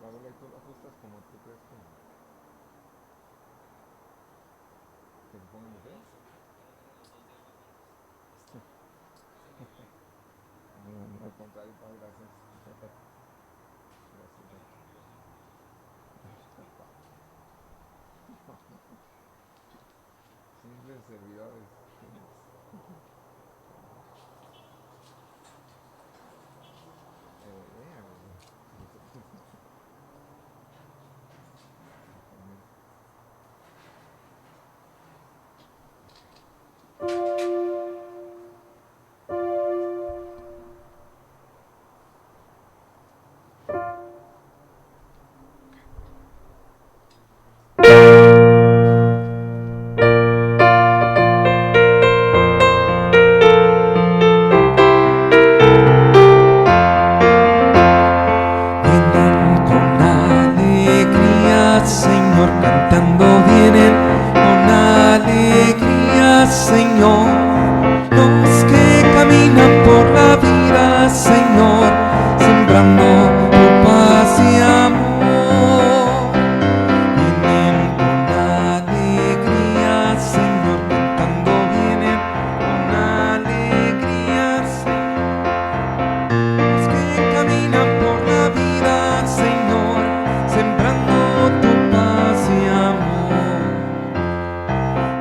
Abuela, ¿y tú lo ajustas como tú crees que se ponga mujer? No, al contrario, padre, gracias. Gracias, simples servidores. Vienen con alegría, Señor, cantando vienen con alegría, Señor. Los que caminan por la vida, Señor, sembrando tu paz y amor. Vienen con alegría, Señor, cantando vienen con alegría, Señor. Los que caminan por la vida, Señor, sembrando tu paz y amor.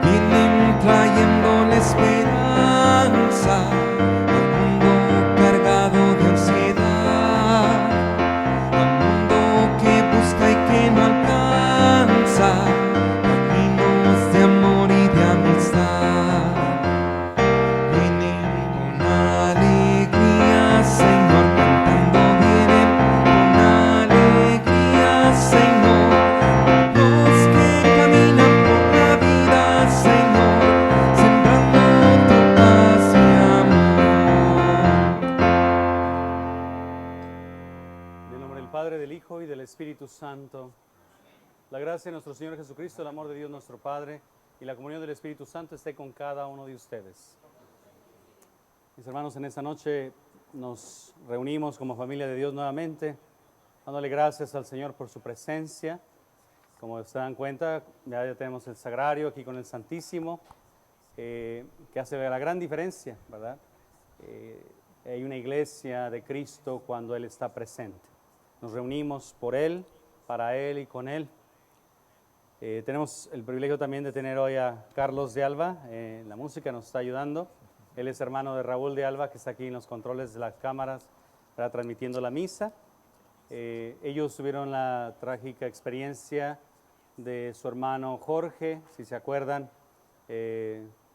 Vienen trayendo la esperanza al mundo cargado de ansiedad, al mundo que busca y que no alcanza caminos de amor y de amistad. Vienen con alegría, Señor, cantando vienen con alegría, Señor. Los que caminan por la vida, Señor, sembrando tu paz y amor. En el nombre del Padre, del Hijo y del Espíritu Santo. La gracia de nuestro Señor Jesucristo, el amor de Dios nuestro Padre y la comunión del Espíritu Santo esté con cada uno de ustedes. Mis hermanos, en esta noche nos reunimos como familia de Dios nuevamente, dándole gracias al Señor por su presencia. Como se dan cuenta, ya tenemos el sagrario aquí con el Santísimo, que hace la gran diferencia, ¿verdad? Hay una iglesia de Cristo cuando Él está presente. Nos reunimos por Él, para Él y con Él. Tenemos el privilegio también de tener hoy a Carlos de Alba, la música nos está ayudando. Él es hermano de Raúl de Alba, que está aquí en los controles de las cámaras, para transmitiendo la misa. Ellos tuvieron la trágica experiencia de su hermano Jorge, si se acuerdan,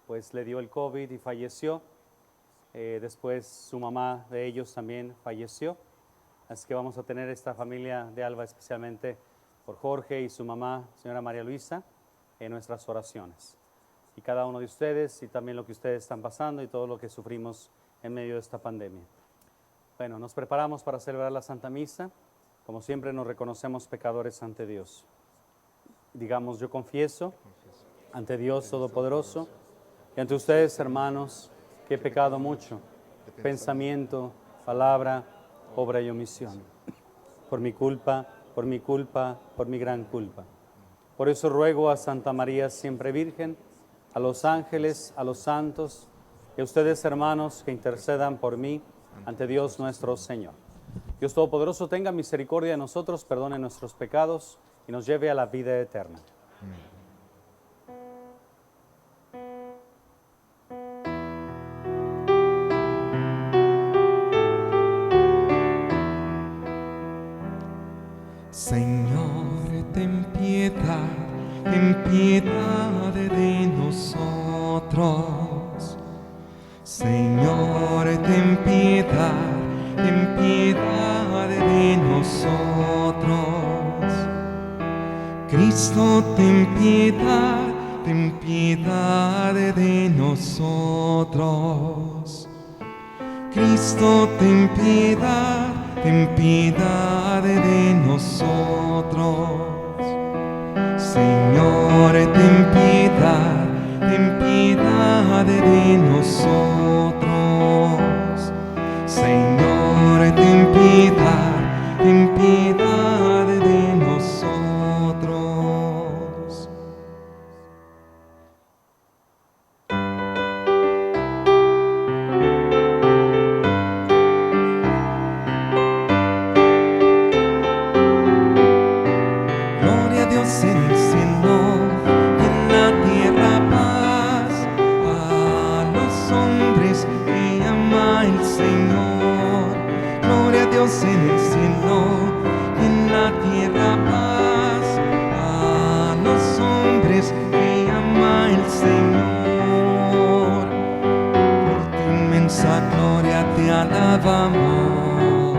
pues le dio el COVID y falleció. Después su mamá de ellos también falleció. Así que vamos a tener esta familia de Alba, especialmente por Jorge y su mamá, señora María Luisa, en nuestras oraciones. Y cada uno de ustedes, y también lo que ustedes están pasando y todo lo que sufrimos en medio de esta pandemia. Bueno, nos preparamos para celebrar la Santa Misa. Como siempre nos reconocemos pecadores ante Dios. Digamos, yo confieso ante Dios Todopoderoso y ante ustedes, hermanos, que he pecado mucho, pensamiento, palabra, obra y omisión. Por mi culpa, por mi gran culpa. Por eso ruego a Santa María siempre Virgen, a los ángeles, a los santos, y a ustedes, hermanos, que intercedan por mí ante Dios nuestro Señor. Dios Todopoderoso tenga misericordia de nosotros, perdone nuestros pecados y nos lleve a la vida eterna. Señor, ten piedad de nosotros. Señor, ten piedad de nosotros. Cristo, ten piedad de nosotros. Cristo, ten piedad de nosotros. Señor, ten piedad de nosotros. Señor, ten piedad de Señor, y en la tierra paz a los hombres que ama el Señor. Por tu inmensa gloria te alabamos,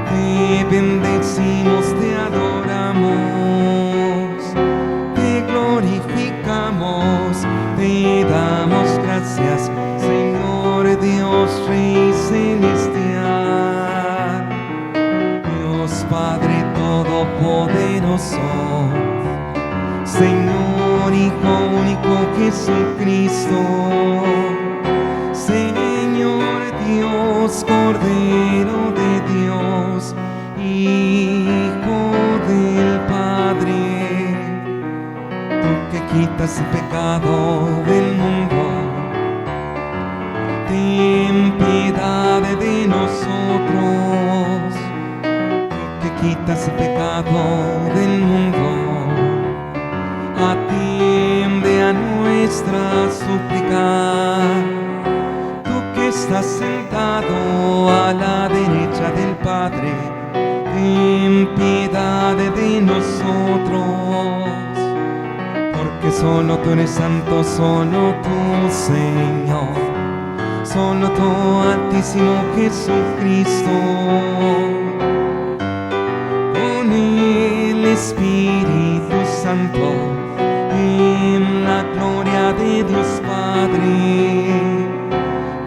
te bendecimos, te adoramos, te glorificamos, te damos gracias, Señor Dios Rey celestial, Dios Padre todopoderoso, Señor Hijo único Jesucristo, Señor Dios, Cordero de Dios, Hijo del Padre, tú que quitas el pecado del mundo, ten piedad de nosotros. Tú que quitas el pecado del mundo, atiende a nuestra súplica. Estás sentado a la derecha del Padre, ten piedad de nosotros, porque solo tú eres santo, solo tú, Señor, solo tú, Altísimo Jesucristo, con el Espíritu Santo, en la gloria de Dios Padre.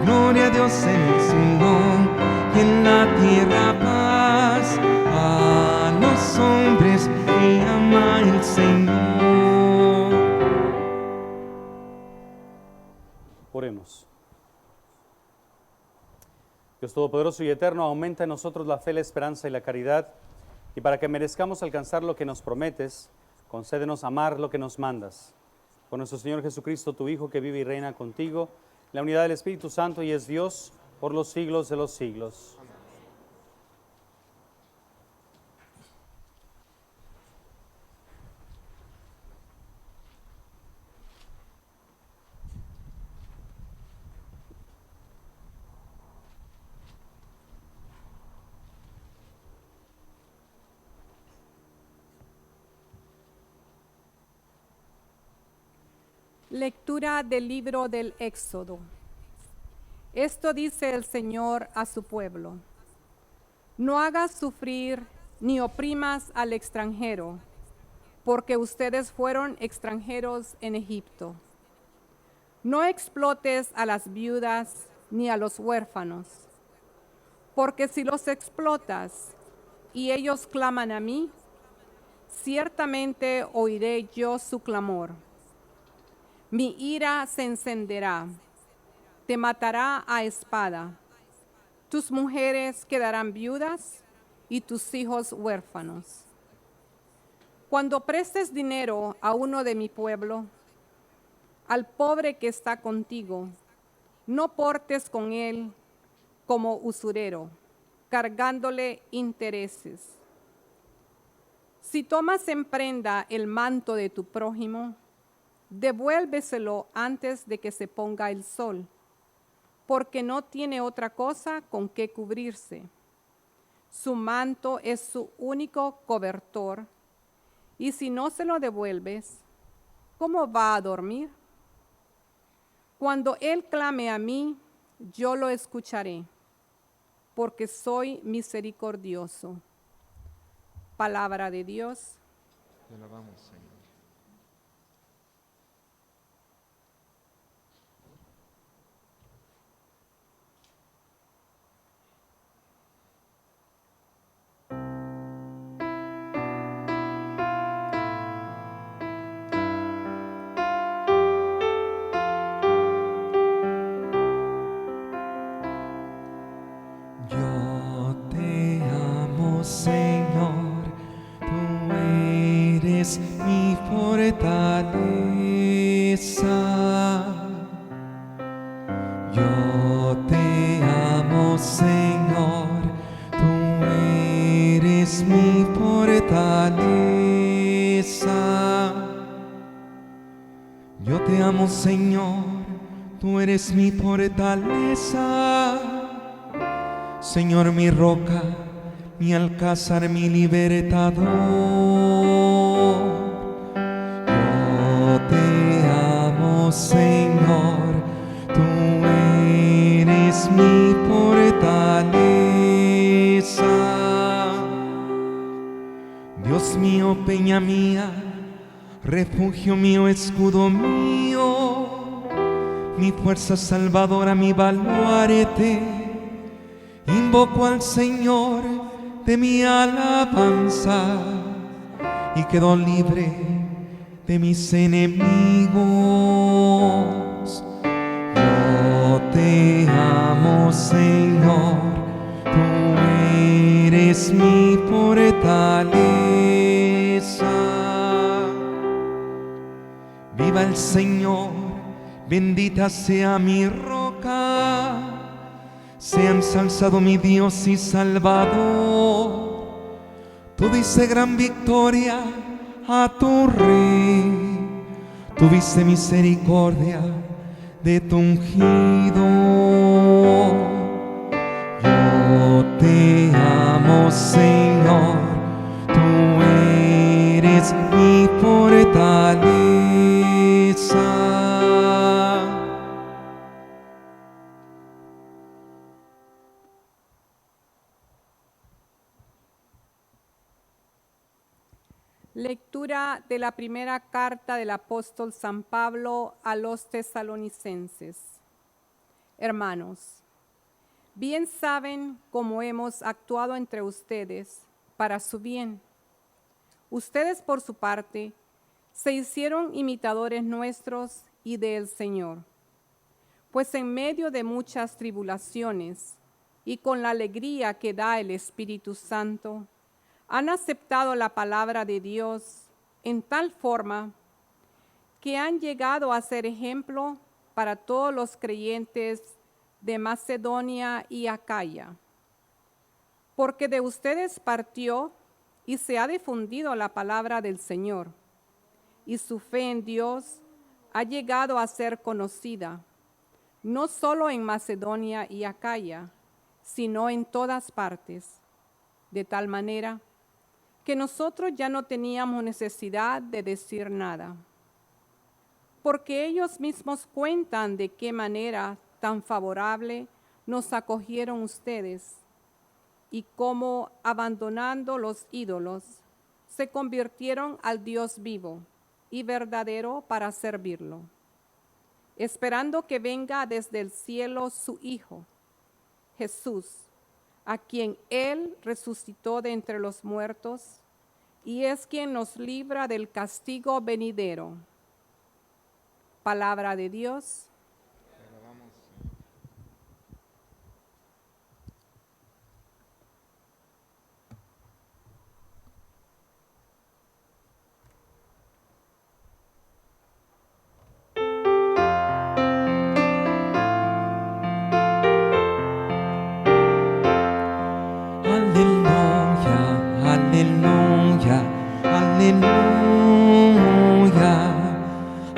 Gloria a Dios en el cielo y en la tierra paz a los hombres que ama el Señor. Oremos. Dios Todopoderoso y Eterno, aumenta en nosotros la fe, la esperanza y la caridad, y para que merezcamos alcanzar lo que nos prometes, concédenos amar lo que nos mandas. Por nuestro Señor Jesucristo, tu Hijo, que vive y reina contigo, la unidad del Espíritu Santo y es Dios por los siglos de los siglos. Lectura del libro del Éxodo. Esto dice el Señor a su pueblo: no hagas sufrir ni oprimas al extranjero, porque ustedes fueron extranjeros en Egipto. No explotes a las viudas ni a los huérfanos, porque si los explotas y ellos claman a mí, ciertamente oiré yo su clamor. Mi ira se encenderá, te matará a espada, tus mujeres quedarán viudas y tus hijos huérfanos. Cuando prestes dinero a uno de mi pueblo, al pobre que está contigo, no portes con él como usurero, cargándole intereses. Si tomas en prenda el manto de tu prójimo, devuélveselo antes de que se ponga el sol, porque no tiene otra cosa con que cubrirse. Su manto es su único cobertor, y si no se lo devuelves, ¿cómo va a dormir? Cuando él clame a mí, yo lo escucharé, porque soy misericordioso. Palabra de Dios. Te alabamos, Señor. Yo te amo, Señor, tú eres mi fortaleza. Yo te amo, Señor, tú eres mi fortaleza. Yo te amo, Señor, tú eres mi fortaleza. Señor, mi roca, mi alcázar, mi libertador. Yo te amo, Señor, tú eres mi fortaleza. Dios mío, peña mía, refugio mío, escudo mío, mi fuerza salvadora, mi baluarte. Invoco al Señor de mi alabanza y quedo libre de mis enemigos. Yo te amo, Señor, tú eres mi fortaleza. Viva el Señor, bendita sea mi roca, sea ensalzado mi Dios y Salvador. Tú diste gran victoria a tu Rey, tuviste misericordia de tu ungido. Yo te amo, Señor, tú eres mi fortaleza. Lectura de la primera carta del apóstol San Pablo a los tesalonicenses. Hermanos, bien saben cómo hemos actuado entre ustedes para su bien. Ustedes, por su parte, se hicieron imitadores nuestros y del Señor, pues en medio de muchas tribulaciones y con la alegría que da el Espíritu Santo, han aceptado la palabra de Dios en tal forma que han llegado a ser ejemplo para todos los creyentes de Macedonia y Acaya. Porque de ustedes partió y se ha difundido la palabra del Señor, y su fe en Dios ha llegado a ser conocida, no solo en Macedonia y Acaya, sino en todas partes, de tal manera que nosotros ya no teníamos necesidad de decir nada, porque ellos mismos cuentan de qué manera tan favorable nos acogieron ustedes y cómo, abandonando los ídolos, se convirtieron al Dios vivo y verdadero para servirlo, esperando que venga desde el cielo su Hijo, Jesús, a quien Él resucitó de entre los muertos y es quien nos libra del castigo venidero. Palabra de Dios.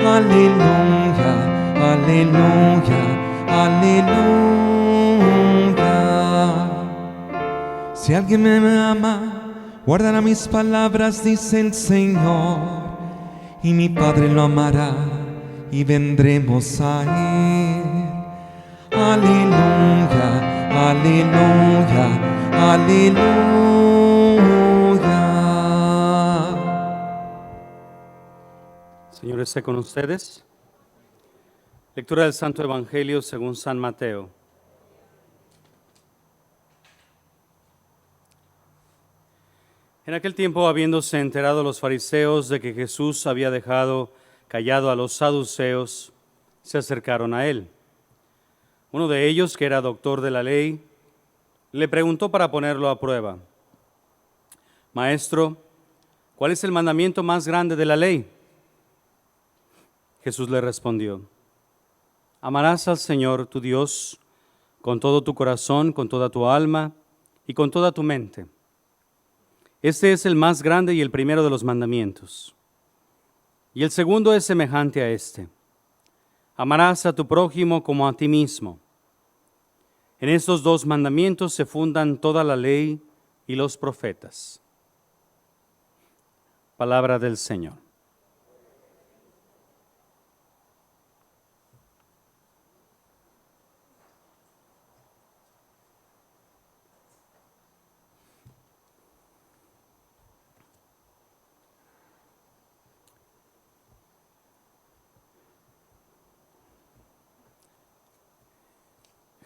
Aleluya, aleluya, aleluya. Si alguien me ama, guardará mis palabras, dice el Señor, y mi Padre lo amará y vendremos a Él. Aleluya, aleluya, aleluya. Señor esté con ustedes. Lectura del Santo Evangelio según San Mateo. En aquel tiempo, habiéndose enterado los fariseos de que Jesús había dejado callado a los saduceos, se acercaron a él. Uno de ellos, que era doctor de la ley, le preguntó para ponerlo a prueba: Maestro, ¿cuál es el mandamiento más grande de la ley? Jesús le respondió: Amarás al Señor tu Dios con todo tu corazón, con toda tu alma y con toda tu mente. Este es el más grande y el primero de los mandamientos. Y el segundo es semejante a este: amarás a tu prójimo como a ti mismo. En estos dos mandamientos se fundan toda la ley y los profetas. Palabra del Señor.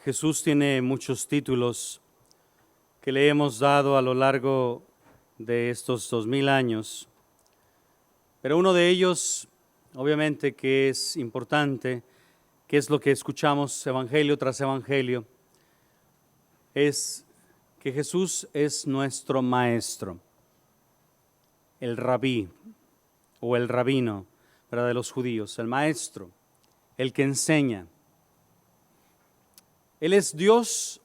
Jesús tiene muchos títulos que le hemos dado a lo largo de estos 2000 años, pero uno de ellos, obviamente que es importante, que es lo que escuchamos evangelio tras evangelio, es que Jesús es nuestro maestro, el rabí o el rabino, ¿verdad?, de los judíos, el maestro, el que enseña. Él es Dios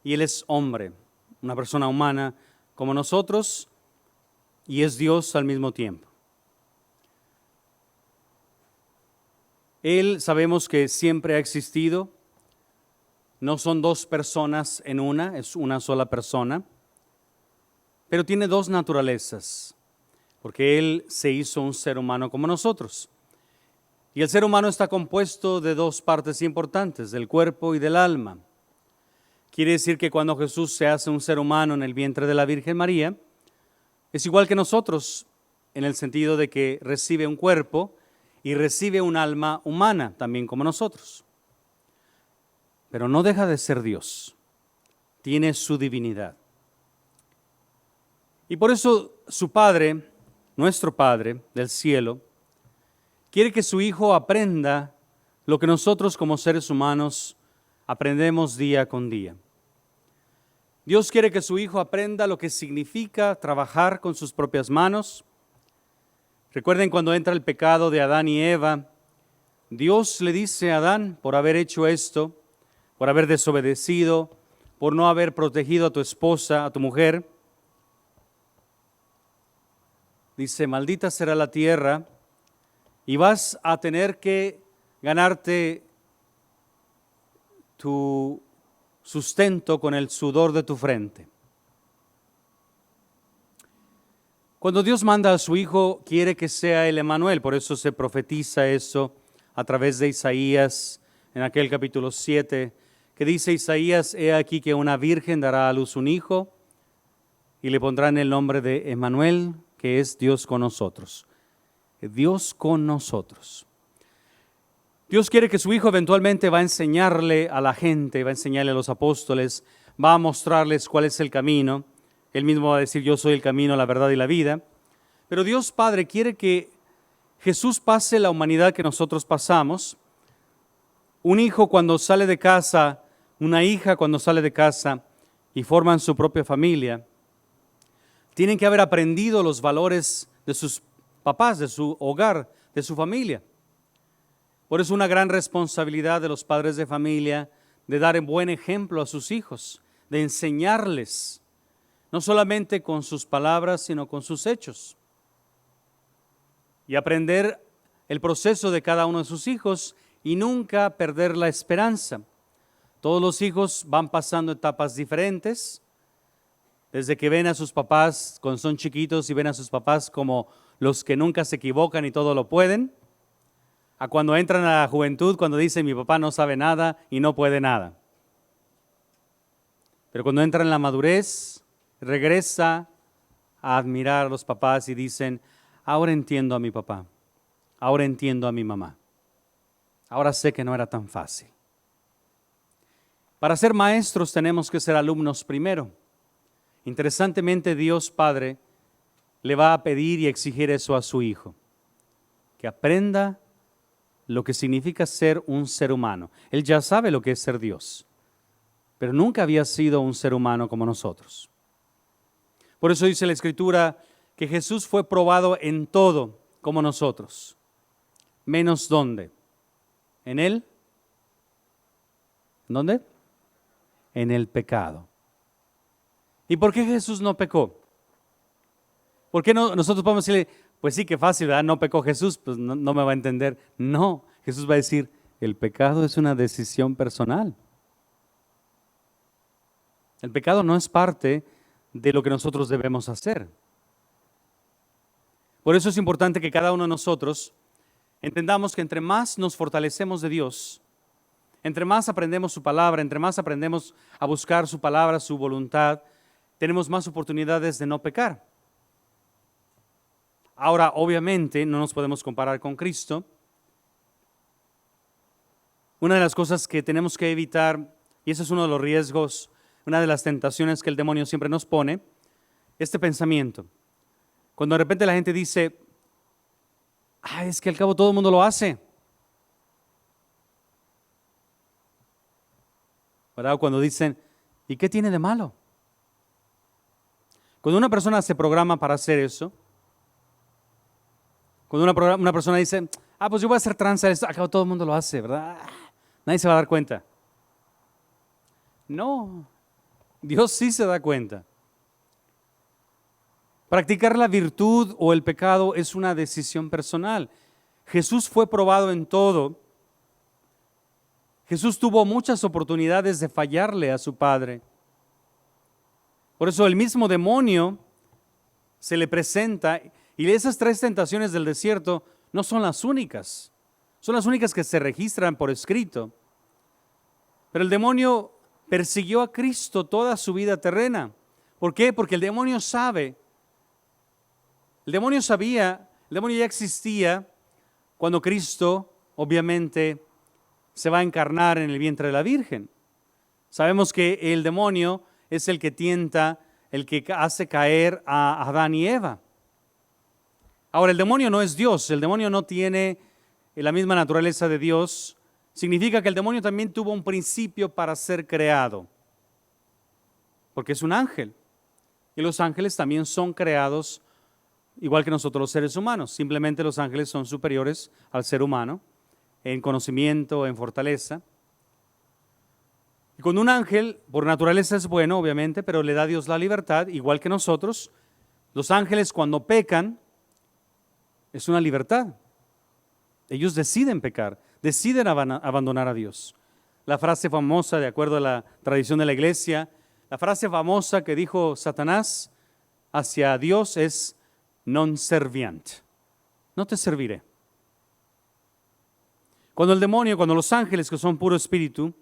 y Él es hombre, una persona humana como nosotros, y es Dios al mismo tiempo. Él sabemos que siempre ha existido, no son dos personas en una, es una sola persona, pero tiene dos naturalezas, porque Él se hizo un ser humano como nosotros. Y el ser humano está compuesto de dos partes importantes, del cuerpo y del alma. Quiere decir que cuando Jesús se hace un ser humano en el vientre de la Virgen María, es igual que nosotros, en el sentido de que recibe un cuerpo y recibe un alma humana, también como nosotros. Pero no deja de ser Dios, tiene su divinidad. Y por eso su Padre, nuestro Padre del cielo, quiere que su Hijo aprenda lo que nosotros como seres humanos aprendemos día con día. Dios quiere que su Hijo aprenda lo que significa trabajar con sus propias manos. Recuerden cuando entra el pecado de Adán y Eva, Dios le dice a Adán, por haber hecho esto, por haber desobedecido, por no haber protegido a tu esposa, a tu mujer, dice, maldita será la tierra, y vas a tener que ganarte tu sustento con el sudor de tu frente. Cuando Dios manda a su Hijo, quiere que sea el Emmanuel, por eso se profetiza eso a través de Isaías, en aquel capítulo 7, que dice Isaías, he aquí que una virgen dará a luz un hijo, y le pondrán el nombre de Emmanuel, que es Dios con nosotros. Dios con nosotros. Dios quiere que su Hijo eventualmente va a enseñarle a la gente, va a enseñarle a los apóstoles, va a mostrarles cuál es el camino. Él mismo va a decir, yo soy el camino, la verdad y la vida. Pero Dios Padre quiere que Jesús pase la humanidad que nosotros pasamos. Un hijo cuando sale de casa, una hija cuando sale de casa y forman su propia familia, tienen que haber aprendido los valores de sus papás, de su hogar, de su familia. Por eso una gran responsabilidad de los padres de familia de dar un buen ejemplo a sus hijos, de enseñarles, no solamente con sus palabras, sino con sus hechos. Y aprender el proceso de cada uno de sus hijos y nunca perder la esperanza. Todos los hijos van pasando etapas diferentes, desde que ven a sus papás cuando son chiquitos y ven a sus papás como los que nunca se equivocan y todo lo pueden, a cuando entran a la juventud, cuando dicen mi papá no sabe nada y no puede nada. Pero cuando entran en la madurez, regresa a admirar a los papás y dicen, ahora entiendo a mi papá, ahora entiendo a mi mamá, ahora sé que no era tan fácil. Para ser maestros tenemos que ser alumnos primero. Interesantemente, Dios Padre le va a pedir y exigir eso a su Hijo, que aprenda lo que significa ser un ser humano. Él ya sabe lo que es ser Dios, pero nunca había sido un ser humano como nosotros. Por eso dice la Escritura que Jesús fue probado en todo como nosotros, menos ¿dónde? ¿En él? ¿Dónde? En el pecado. ¿Y por qué Jesús no pecó? ¿Por qué no, nosotros podemos decirle, pues sí, qué fácil, ¿verdad? No pecó Jesús, pues no me va a entender. No, Jesús va a decir, el pecado es una decisión personal. El pecado no es parte de lo que nosotros debemos hacer. Por eso es importante que cada uno de nosotros entendamos que entre más nos fortalecemos de Dios, entre más aprendemos su palabra, entre más aprendemos a buscar su palabra, su voluntad, tenemos más oportunidades de no pecar. Ahora, obviamente, no nos podemos comparar con Cristo. Una de las cosas que tenemos que evitar, y ese es uno de los riesgos, una de las tentaciones que el demonio siempre nos pone, este pensamiento. Cuando de repente la gente dice, es que al cabo todo el mundo lo hace. ¿Verdad? Cuando dicen, ¿y qué tiene de malo? Cuando una persona se programa para hacer eso, cuando una persona dice, pues yo voy a hacer tranza, al cabo todo el mundo lo hace, ¿verdad? Nadie se va a dar cuenta. No, Dios sí se da cuenta. Practicar la virtud o el pecado es una decisión personal. Jesús fue probado en todo. Jesús tuvo muchas oportunidades de fallarle a su Padre. Por eso el mismo demonio se le presenta, y esas 3 tentaciones del desierto no son las únicas. Son las únicas que se registran por escrito. Pero el demonio persiguió a Cristo toda su vida terrena. ¿Por qué? Porque el demonio sabe. El demonio sabía, el demonio ya existía cuando Cristo, obviamente, se va a encarnar en el vientre de la Virgen. Sabemos que el demonio es el que tienta, el que hace caer a Adán y Eva. Ahora, el demonio no es Dios, el demonio no tiene la misma naturaleza de Dios. Significa que el demonio también tuvo un principio para ser creado, porque es un ángel. Y los ángeles también son creados igual que nosotros los seres humanos. Simplemente los ángeles son superiores al ser humano en conocimiento, en fortaleza. Y cuando un ángel, por naturaleza es bueno, obviamente, pero le da a Dios la libertad, igual que nosotros, los ángeles cuando pecan, es una libertad. Ellos deciden pecar, deciden abandonar a Dios. La frase famosa, de acuerdo a la tradición de la iglesia, la frase famosa que dijo Satanás hacia Dios es non serviant, no te serviré. Cuando el demonio, cuando los ángeles que son puro espíritu,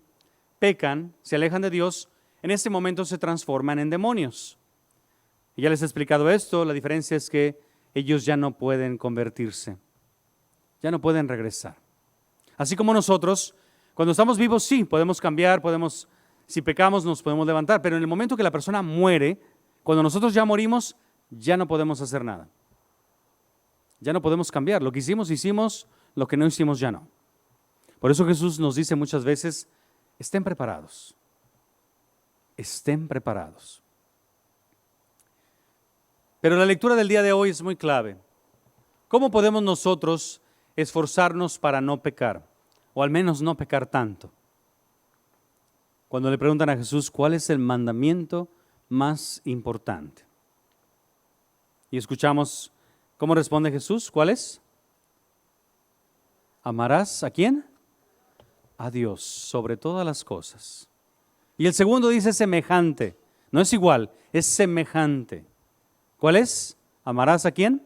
pecan, se alejan de Dios, en ese momento se transforman en demonios. Y ya les he explicado esto, la diferencia es que ellos ya no pueden convertirse, ya no pueden regresar. Así como nosotros, cuando estamos vivos sí, podemos cambiar, si pecamos nos podemos levantar, pero en el momento que la persona muere, cuando nosotros ya morimos, ya no podemos hacer nada. Ya no podemos cambiar. Lo que hicimos, hicimos. Lo que no hicimos, ya no. Por eso Jesús nos dice muchas veces, estén preparados. Estén preparados. Pero la lectura del día de hoy es muy clave. ¿Cómo podemos nosotros esforzarnos para no pecar? O al menos no pecar tanto. Cuando le preguntan a Jesús, ¿cuál es el mandamiento más importante? Y escuchamos cómo responde Jesús. ¿Cuál es? ¿Amarás a quién? A Dios sobre todas las cosas. Y el segundo dice semejante. No es igual, es semejante. ¿Cuál es? ¿Amarás a quién?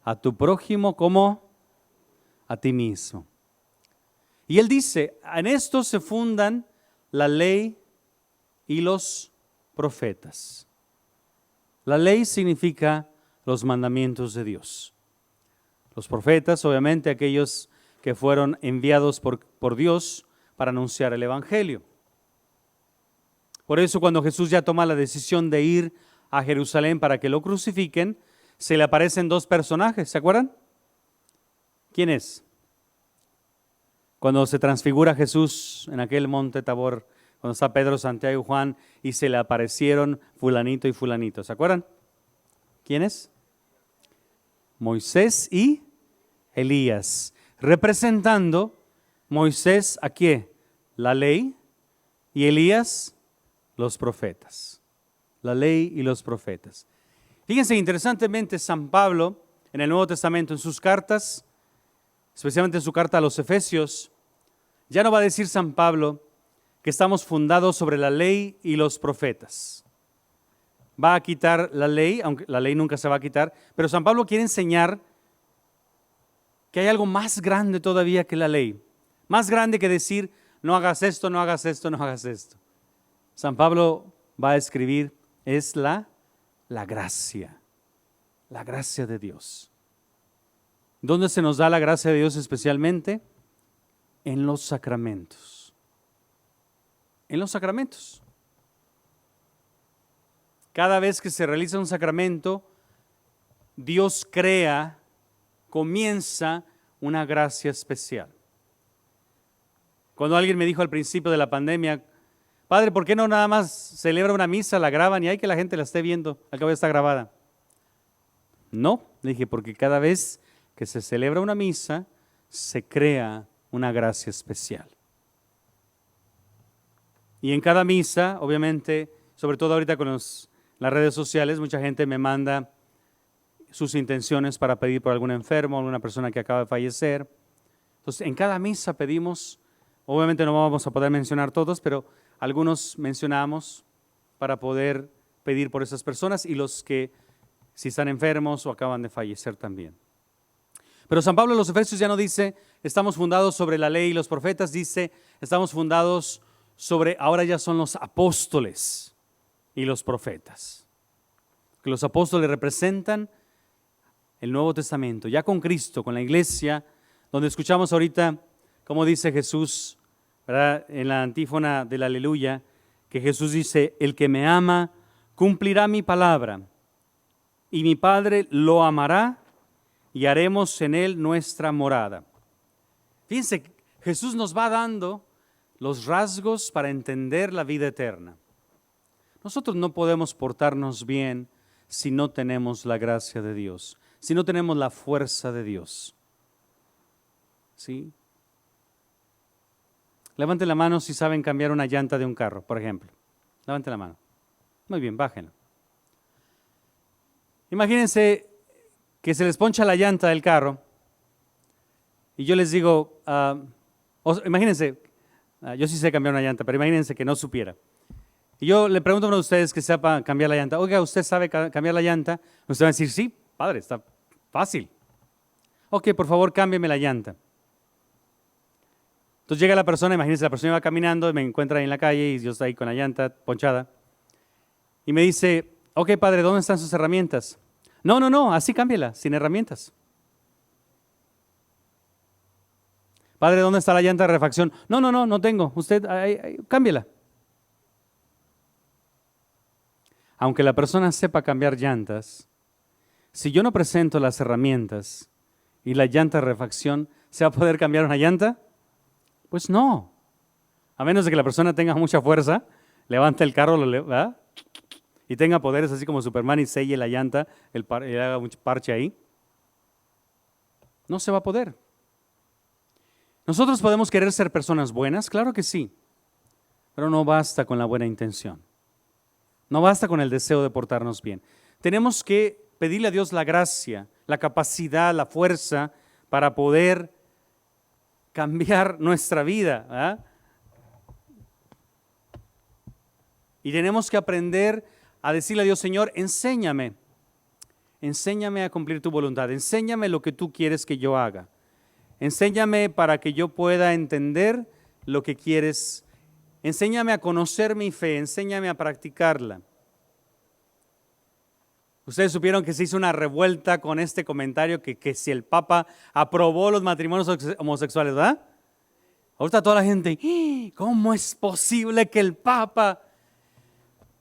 A tu prójimo como a ti mismo. Y él dice, en esto se fundan la ley y los profetas. La ley significa los mandamientos de Dios. Los profetas, obviamente, aquellos que fueron enviados por Dios para anunciar el Evangelio. Por eso cuando Jesús ya toma la decisión de ir a Jerusalén para que lo crucifiquen, se le aparecen 2 personajes, ¿se acuerdan? ¿Quién es? Cuando se transfigura Jesús en aquel monte Tabor, cuando está Pedro, Santiago y Juan, y se le aparecieron fulanito y fulanito, ¿se acuerdan? ¿Quién es? Moisés y Elías, representando Moisés ¿a qué? La ley, y Elías los profetas. La ley y los profetas. Fíjense, interesantemente, San Pablo, en el Nuevo Testamento, en sus cartas, especialmente en su carta a los Efesios, ya no va a decir San Pablo que estamos fundados sobre la ley y los profetas. va a quitar la ley, aunque la ley nunca se va a quitar, pero San Pablo quiere enseñar que hay algo más grande todavía que la ley, más grande que decir, no hagas esto, no hagas esto, no hagas esto. San Pablo va a escribir, es la gracia de Dios. ¿Dónde se nos da la gracia de Dios especialmente? En los sacramentos. En los sacramentos. Cada vez que se realiza un sacramento, Dios comienza una gracia especial. Cuando alguien me dijo al principio de la pandemia, Padre, ¿por qué no nada más celebra una misa, la graban y hay que la gente la esté viendo? Al cabo ya está grabada. No, le dije, porque cada vez que se celebra una misa, se crea una gracia especial. Y en cada misa, obviamente, sobre todo ahorita con las redes sociales, mucha gente me manda sus intenciones para pedir por algún enfermo, alguna persona que acaba de fallecer. Entonces, en cada misa pedimos, obviamente no vamos a poder mencionar todos, pero algunos mencionamos para poder pedir por esas personas y los que si están enfermos o acaban de fallecer también. Pero San Pablo en los Efesios ya no dice, estamos fundados sobre la ley y los profetas, dice, estamos fundados sobre, ahora ya son los apóstoles y los profetas. Que los apóstoles representan el Nuevo Testamento, ya con Cristo, con la iglesia, donde escuchamos ahorita, como dice Jesús, ¿verdad? En la antífona del Aleluya, que Jesús dice, el que me ama cumplirá mi palabra, y mi Padre lo amará, y haremos en él nuestra morada. Fíjense, Jesús nos va dando los rasgos para entender la vida eterna. Nosotros no podemos portarnos bien si no tenemos la gracia de Dios, si no tenemos la fuerza de Dios. ¿Sí? Levanten la mano si saben cambiar una llanta de un carro, por ejemplo. Levanten la mano. Muy bien, bájenla. Imagínense que se les poncha la llanta del carro y yo les digo, imagínense, yo sí sé cambiar una llanta, pero imagínense que no supiera. Y yo le pregunto a uno de ustedes que sepa cambiar la llanta, oiga, ¿usted sabe cambiar la llanta? Usted va a decir, sí, padre, está fácil. Ok, por favor, cámbiame la llanta. Entonces llega la persona, imagínense, la persona va caminando y me encuentra ahí en la calle y yo estoy ahí con la llanta ponchada. Y me dice, ok, padre, ¿dónde están sus herramientas? No, así cámbiala, sin herramientas. Padre, ¿dónde está la llanta de refacción? No tengo. Usted, cámbiala. Aunque la persona sepa cambiar llantas, si yo no presento las herramientas y la llanta de refacción, ¿se va a poder cambiar una llanta? Pues no. A menos de que la persona tenga mucha fuerza, levante el carro, ¿verdad? Y tenga poderes así como Superman y selle la llanta, y haga un parche ahí. No se va a poder. ¿Nosotros podemos querer ser personas buenas? Claro que sí. Pero no basta con la buena intención. No basta con el deseo de portarnos bien. Tenemos que pedirle a Dios la gracia, la capacidad, la fuerza para poder cambiar nuestra vida. ¿Ah? Y tenemos que aprender a decirle a Dios, Señor, enséñame a cumplir tu voluntad, enséñame lo que tú quieres que yo haga, enséñame para que yo pueda entender lo que quieres, enséñame a conocer mi fe, enséñame a practicarla. Ustedes supieron que se hizo una revuelta con este comentario que si el Papa aprobó los matrimonios homosexuales, ¿verdad? Ahorita toda la gente, ¿cómo es posible que el Papa?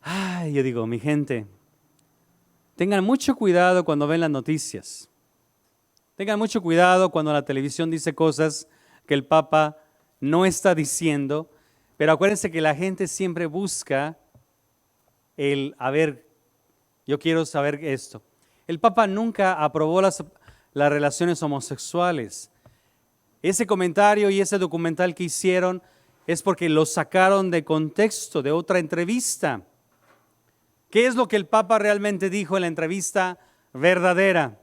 Ay, yo digo, mi gente, tengan mucho cuidado cuando ven las noticias. Tengan mucho cuidado cuando la televisión dice cosas que el Papa no está diciendo, pero acuérdense que la gente siempre busca yo quiero saber esto. El Papa nunca aprobó las relaciones homosexuales. Ese comentario y ese documental que hicieron es porque lo sacaron de contexto, de otra entrevista. ¿Qué es lo que el Papa realmente dijo en la entrevista verdadera?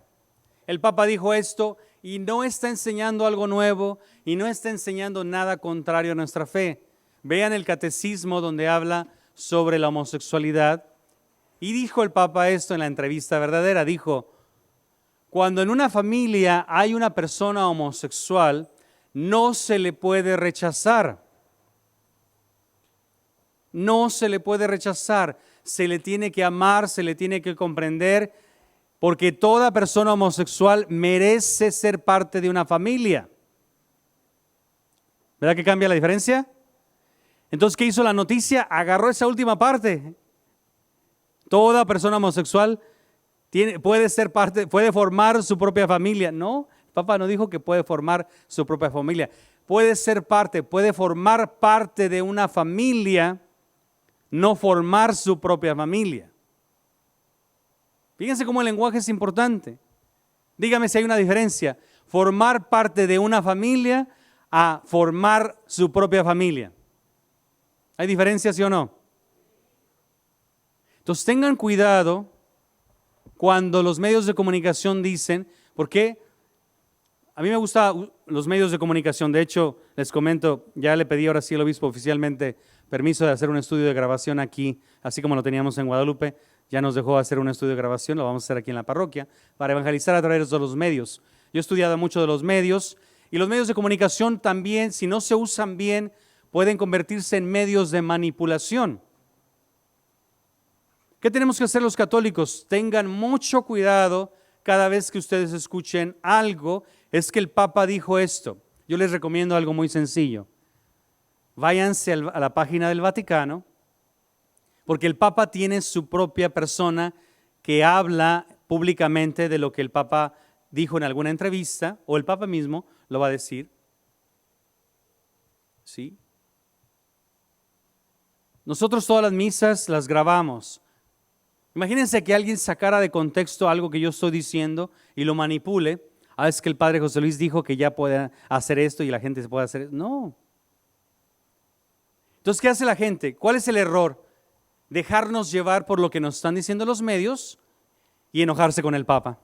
El Papa dijo esto y no está enseñando algo nuevo y no está enseñando nada contrario a nuestra fe. Vean el catecismo donde habla sobre la homosexualidad Y dijo el Papa esto en la entrevista verdadera, dijo, cuando en una familia hay una persona homosexual, no se le puede rechazar. No se le puede rechazar, se le tiene que amar, se le tiene que comprender, porque toda persona homosexual merece ser parte de una familia. ¿Verdad que cambia la diferencia? Entonces, ¿qué hizo la noticia? Agarró esa última parte. Toda persona homosexual puede ser parte, puede formar su propia familia. No, el Papa no dijo que puede formar su propia familia. Puede ser parte, puede formar parte de una familia, no formar su propia familia. Fíjense cómo el lenguaje es importante. Dígame si hay una diferencia. Formar parte de una familia a formar su propia familia. ¿Hay diferencia, sí o no? Entonces tengan cuidado cuando los medios de comunicación dicen, porque a mí me gustan los medios de comunicación. De hecho, les comento, ya le pedí ahora sí al obispo oficialmente permiso de hacer un estudio de grabación aquí, así como lo teníamos en Guadalupe. Ya nos dejó hacer un estudio de grabación, lo vamos a hacer aquí en la parroquia, para evangelizar a través de los medios. Yo he estudiado mucho de los medios, y los medios de comunicación también, si no se usan bien, pueden convertirse en medios de manipulación. ¿Qué tenemos que hacer los católicos? Tengan mucho cuidado cada vez que ustedes escuchen algo. Es que el Papa dijo esto. Yo les recomiendo algo muy sencillo. Váyanse a la página del Vaticano, porque el Papa tiene su propia persona que habla públicamente de lo que el Papa dijo en alguna entrevista, o el Papa mismo lo va a decir. ¿Sí? Nosotros todas las misas las grabamos. Imagínense que alguien sacara de contexto algo que yo estoy diciendo y lo manipule. Es que el Padre José Luis dijo que ya puede hacer esto y la gente se puede hacer. No. Entonces, ¿qué hace la gente? ¿Cuál es el error? Dejarnos llevar por lo que nos están diciendo los medios y enojarse con el Papa.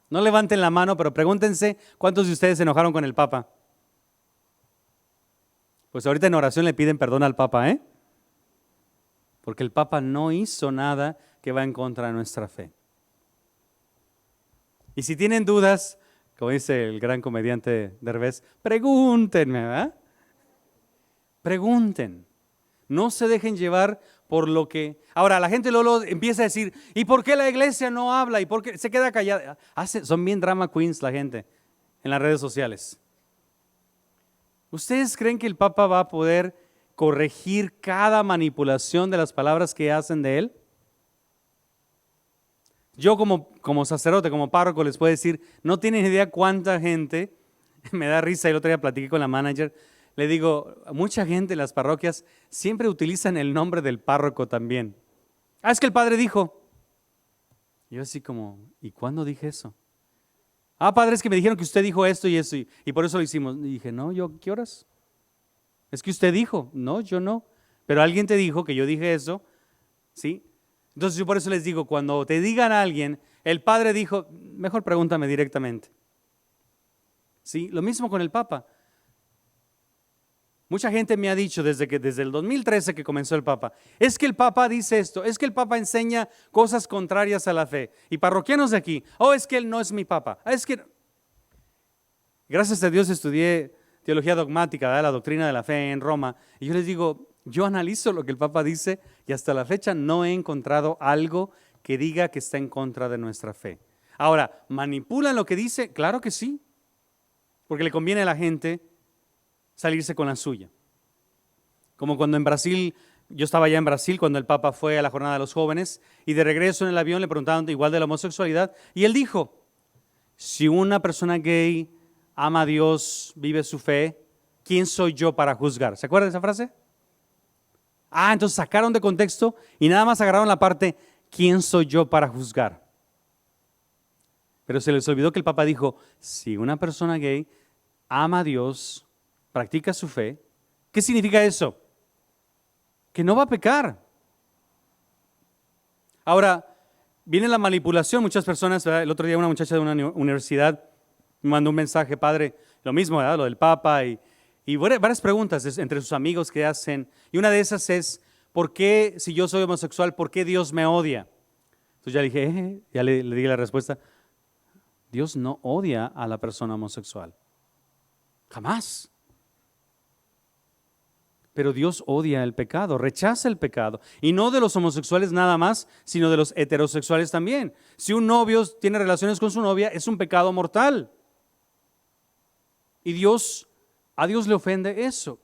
No levanten la mano, pero pregúntense cuántos de ustedes se enojaron con el Papa. Pues ahorita en oración le piden perdón al Papa, ¿eh? Porque el Papa no hizo nada que va en contra de nuestra fe. Y si tienen dudas, como dice el gran comediante Derbez, pregúntenme, ¿verdad? Pregunten. No se dejen llevar por lo que... Ahora, la gente luego empieza a decir, ¿y por qué la iglesia no habla? ¿Y por qué se queda callada? Son bien drama queens la gente en las redes sociales. ¿Ustedes creen que el Papa va a poder corregir cada manipulación de las palabras que hacen de él? Yo como sacerdote, como párroco, les puedo decir, no tienen idea cuánta gente, me da risa, el otro día platiqué con la manager, le digo, mucha gente en las parroquias siempre utilizan el nombre del párroco también. Es que el padre dijo. Yo así como, ¿y cuándo dije eso? Padre, es que me dijeron que usted dijo esto y eso, y por eso lo hicimos. Y dije, no, ¿qué horas? Es que usted dijo. No, yo no. Pero alguien te dijo que yo dije eso, ¿sí? Entonces yo por eso les digo, cuando te digan a alguien, el padre dijo, mejor pregúntame directamente. ¿Sí? Lo mismo con el Papa. Mucha gente me ha dicho desde el 2013 que comenzó el Papa, es que el Papa dice esto, es que el Papa enseña cosas contrarias a la fe. Y parroquianos de aquí, es que él no es mi Papa. Es que... Gracias a Dios estudié teología dogmática, ¿verdad? La doctrina de la fe en Roma. Y yo les digo, yo analizo lo que el Papa dice y hasta la fecha no he encontrado algo que diga que está en contra de nuestra fe. Ahora, ¿manipulan lo que dice? Claro que sí, porque le conviene a la gente salirse con la suya. Como cuando en Brasil, yo estaba allá en Brasil cuando el Papa fue a la jornada de los jóvenes y de regreso en el avión le preguntaban igual de la homosexualidad y él dijo, si una persona gay ama a Dios, vive su fe, ¿quién soy yo para juzgar? ¿Se acuerdan de esa frase? Entonces sacaron de contexto y nada más agarraron la parte, ¿quién soy yo para juzgar? Pero se les olvidó que el Papa dijo, si una persona gay ama a Dios, practica su fe, ¿qué significa eso? Que no va a pecar. Ahora, viene la manipulación, muchas personas, ¿verdad? El otro día una muchacha de una universidad me mandó un mensaje, padre, lo mismo, ¿verdad? Lo del Papa y varias preguntas entre sus amigos que hacen, y una de esas es, ¿por qué si yo soy homosexual, por qué Dios me odia? Entonces ya le dije, ya le di la respuesta. Dios no odia a la persona homosexual. Jamás. Pero Dios odia el pecado, rechaza el pecado. Y no de los homosexuales nada más, sino de los heterosexuales también. Si un novio tiene relaciones con su novia, es un pecado mortal. Y a Dios le ofende eso.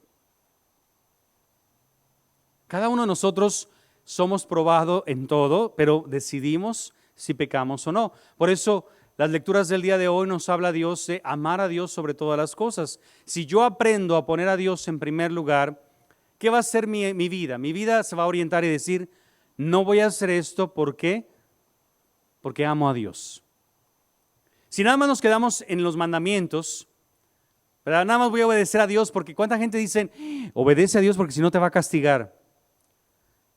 Cada uno de nosotros somos probados en todo, pero decidimos si pecamos o no. Por eso las lecturas del día de hoy nos habla Dios de amar a Dios sobre todas las cosas. Si yo aprendo a poner a Dios en primer lugar, ¿qué va a ser mi vida? Mi vida se va a orientar y decir, no voy a hacer esto, ¿por qué? Porque amo a Dios. Si nada más nos quedamos en los mandamientos, ¿verdad? Nada más voy a obedecer a Dios, porque ¿cuánta gente dice, obedece a Dios porque si no te va a castigar?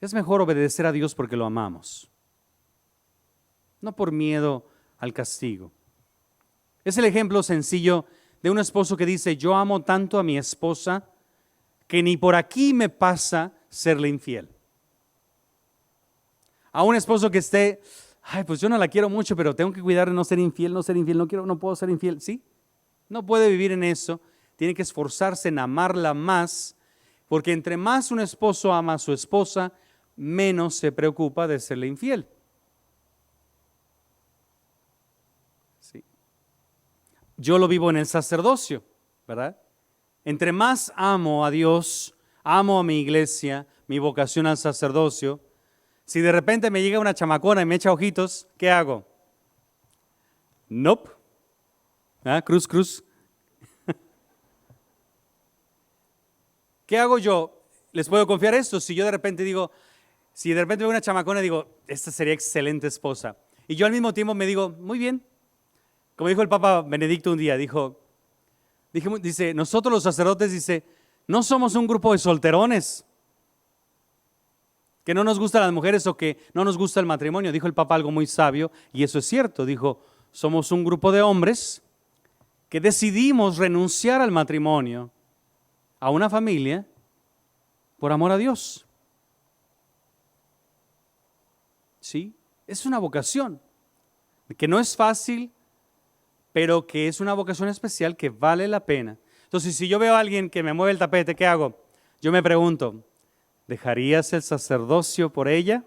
Es mejor obedecer a Dios porque lo amamos, no por miedo al castigo. Es el ejemplo sencillo de un esposo que dice, yo amo tanto a mi esposa que ni por aquí me pasa serle infiel. A un esposo que esté, pues yo no la quiero mucho, pero tengo que cuidar de no ser infiel, no puedo ser infiel. ¿Sí? No puede vivir en eso, tiene que esforzarse en amarla más, porque entre más un esposo ama a su esposa, menos se preocupa de serle infiel. Sí. Yo lo vivo en el sacerdocio, ¿verdad? Entre más amo a Dios, amo a mi iglesia, mi vocación al sacerdocio, si de repente me llega una chamacona y me echa ojitos, ¿qué hago? Nope. Cruz, cruz. ¿Qué hago yo? ¿Les puedo confiar esto? Si yo de repente digo, si de repente veo una chamacona y digo, esta sería excelente esposa. Y yo al mismo tiempo me digo, muy bien. Como dijo el Papa Benedicto un día, dice, nosotros los sacerdotes, no somos un grupo de solterones, que no nos gustan las mujeres o que no nos gusta el matrimonio. Dijo el Papa algo muy sabio, y eso es cierto. Dijo, somos un grupo de hombres que decidimos renunciar al matrimonio, a una familia, por amor a Dios. ¿Sí? Es una vocación, que no es fácil, pero que es una vocación especial que vale la pena. Entonces, si yo veo a alguien que me mueve el tapete, ¿qué hago? Yo me pregunto, ¿dejarías el sacerdocio por ella?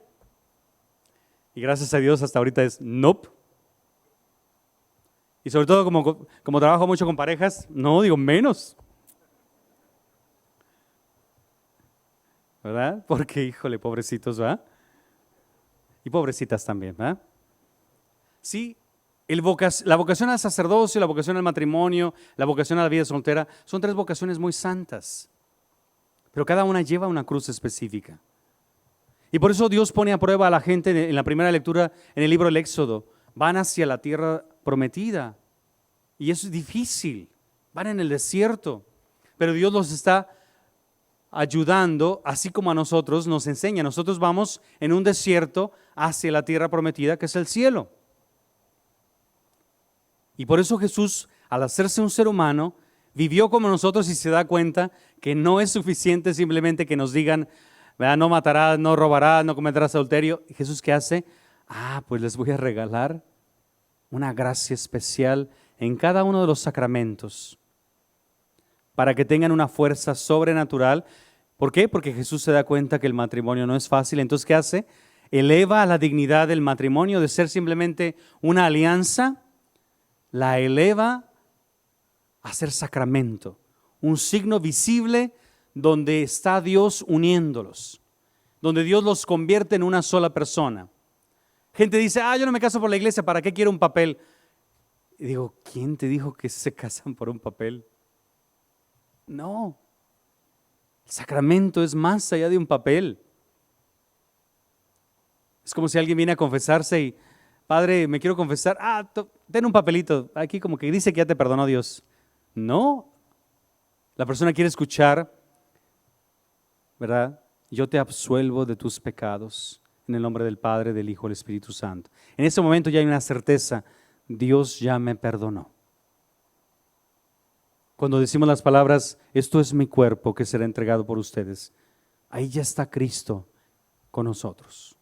Y gracias a Dios hasta ahorita es nope. Y sobre todo como trabajo mucho con parejas, no, digo menos. ¿Verdad? Porque, híjole, pobrecitos, ¿verdad? Y pobrecitas también, ¿verdad? Sí, la vocación al sacerdocio, la vocación al matrimonio, la vocación a la vida soltera, son 3 vocaciones muy santas, pero cada una lleva una cruz específica. Y por eso Dios pone a prueba a la gente en la primera lectura en el libro del Éxodo. Van hacia la tierra prometida, y eso es difícil, van en el desierto, pero Dios los está ayudando, así como a nosotros nos enseña. Nosotros vamos en un desierto hacia la tierra prometida, que es el cielo. Y por eso Jesús, al hacerse un ser humano, vivió como nosotros y se da cuenta que no es suficiente simplemente que nos digan, ¿verdad? No matarás, no robarás, no cometerás adulterio. ¿Y Jesús qué hace? Pues les voy a regalar una gracia especial en cada uno de los sacramentos, para que tengan una fuerza sobrenatural. ¿Por qué? Porque Jesús se da cuenta que el matrimonio no es fácil. Entonces, ¿qué hace? Eleva a la dignidad del matrimonio de ser simplemente una alianza, la eleva a ser sacramento, un signo visible donde está Dios uniéndolos, donde Dios los convierte en una sola persona. Gente dice, yo no me caso por la iglesia, ¿para qué quiero un papel? Y digo, ¿quién te dijo que se casan por un papel? No, el sacramento es más allá de un papel. Es como si alguien viene a confesarse y, padre, me quiero confesar, ten un papelito, aquí como que dice que ya te perdonó Dios. No, la persona quiere escuchar, ¿verdad? Yo te absuelvo de tus pecados en el nombre del Padre, del Hijo y del Espíritu Santo. En ese momento ya hay una certeza, Dios ya me perdonó. Cuando decimos las palabras, esto es mi cuerpo que será entregado por ustedes, ahí ya está Cristo con nosotros.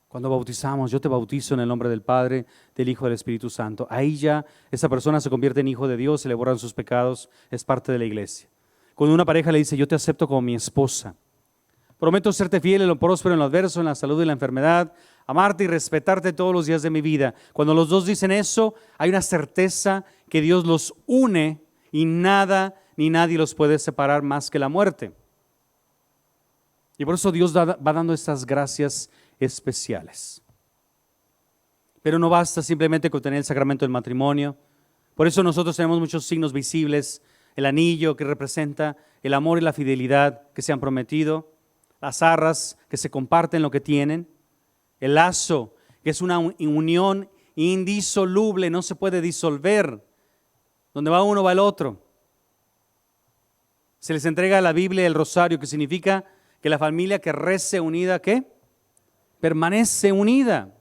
Cuando bautizamos, yo te bautizo en el nombre del Padre, del Hijo y del Espíritu Santo. Ahí ya esa persona se convierte en hijo de Dios, se le borran sus pecados, es parte de la iglesia. Cuando una pareja le dice, yo te acepto como mi esposa, prometo serte fiel en lo próspero, en lo adverso, en la salud y en la enfermedad, amarte y respetarte todos los días de mi vida. Cuando los dos dicen eso, hay una certeza que Dios los une y nada ni nadie los puede separar más que la muerte. Y por eso Dios va dando estas gracias especiales. Pero no basta simplemente con tener el sacramento del matrimonio. Por eso nosotros tenemos muchos signos visibles, el anillo que representa el amor y la fidelidad que se han prometido, las arras que se comparten lo que tienen, el lazo que es una unión indisoluble, no se puede disolver, donde va uno va el otro. Se les entrega la Biblia y el rosario, que significa que la familia que rece unida, ¿qué? Permanece unida.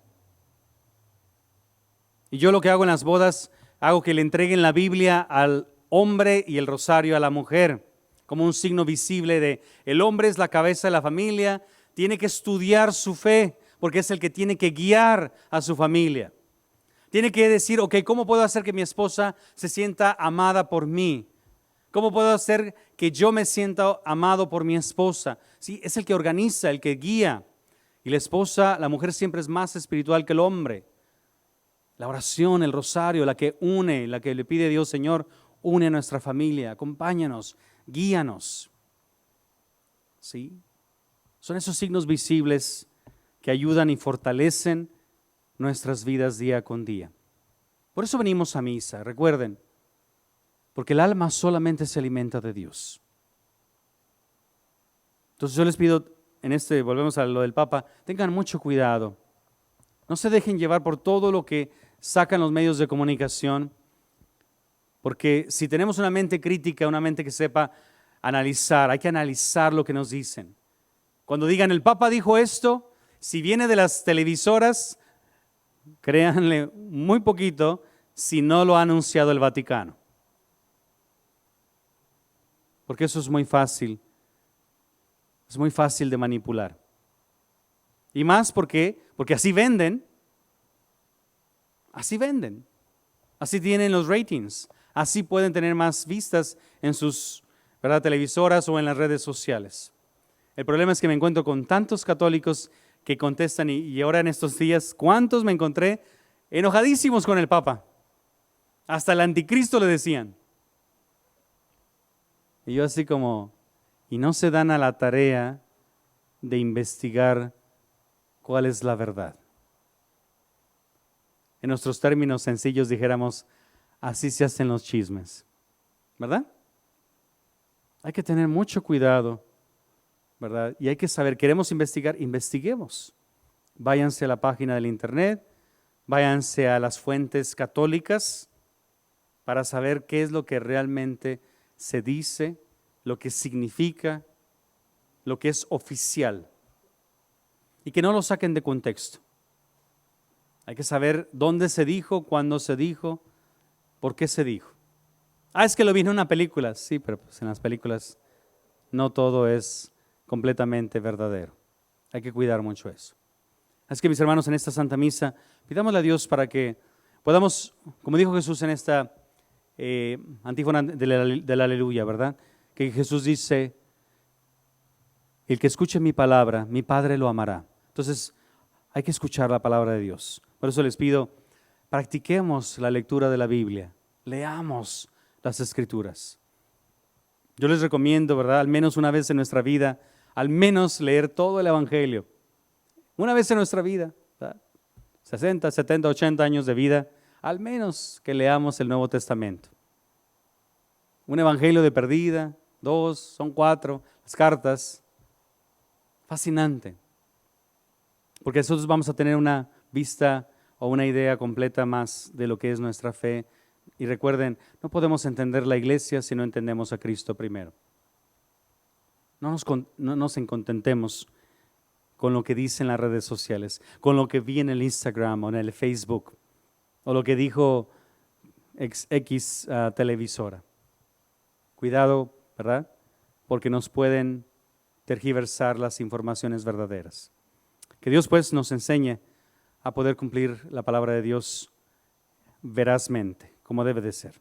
Y yo lo que hago en las bodas, hago que le entreguen la Biblia al hombre y el rosario a la mujer, como un signo visible de el hombre es la cabeza de la familia, tiene que estudiar su fe, porque es el que tiene que guiar a su familia. Tiene que decir, ok, ¿cómo puedo hacer que mi esposa se sienta amada por mí? ¿Cómo puedo hacer que yo me sienta amado por mi esposa? Sí, es el que organiza, el que guía. Y la esposa, la mujer siempre es más espiritual que el hombre. La oración, el rosario, la que une, la que le pide a Dios, Señor, une a nuestra familia, acompáñanos, guíanos. ¿Sí? Son esos signos visibles que ayudan y fortalecen nuestras vidas día con día. Por eso venimos a misa, recuerden, porque el alma solamente se alimenta de Dios. Entonces yo les pido, volvemos a lo del Papa, tengan mucho cuidado. No se dejen llevar por todo lo que sacan los medios de comunicación, porque si tenemos una mente crítica, una mente que sepa analizar, hay que analizar lo que nos dicen. Cuando digan, el Papa dijo esto, si viene de las televisoras, créanle muy poquito si no lo ha anunciado el Vaticano. Porque eso es muy fácil de manipular. Y más porque así venden, así tienen los ratings, así pueden tener más vistas en sus televisoras o en las redes sociales. El problema es que me encuentro con tantos católicos que contestan y ahora en estos días, ¿cuántos me encontré enojadísimos con el Papa? Hasta el anticristo le decían. Y yo así como, y no se dan a la tarea de investigar cuál es la verdad. En nuestros términos sencillos dijéramos, así se hacen los chismes, ¿verdad? Hay que tener mucho cuidado, ¿verdad? Y hay que saber, queremos investigar, investiguemos. Váyanse a la página del internet, váyanse a las fuentes católicas para saber qué es lo que realmente se dice, lo que significa, lo que es oficial. Y que no lo saquen de contexto. Hay que saber dónde se dijo, cuándo se dijo, por qué se dijo. Es que lo vi en una película. Sí, pero pues en las películas no todo es completamente verdadero. Hay que cuidar mucho eso. Así que mis hermanos, en esta Santa Misa, pidámosle a Dios para que podamos, como dijo Jesús en esta antífona del Aleluya, ¿verdad? Que Jesús dice, el que escuche mi palabra, mi Padre lo amará. Entonces, hay que escuchar la palabra de Dios. Por eso les pido, practiquemos la lectura de la Biblia, leamos las Escrituras. Yo les recomiendo, ¿verdad? Al menos una vez en nuestra vida, al menos leer todo el Evangelio. Una vez en nuestra vida, ¿verdad? 60, 70, 80 años de vida, al menos que leamos el Nuevo Testamento. Un Evangelio de perdida, 2, son 4, las cartas. Fascinante. Porque nosotros vamos a tener una vista o una idea completa más de lo que es nuestra fe. Y recuerden, no podemos entender la iglesia si no entendemos a Cristo primero. No nos contentemos con lo que dicen las redes sociales, con lo que vi en el Instagram o en el Facebook, o lo que dijo X televisora. Cuidado, ¿verdad? Porque nos pueden tergiversar las informaciones verdaderas. Que Dios pues nos enseñe a poder cumplir la palabra de Dios verazmente, como debe de ser.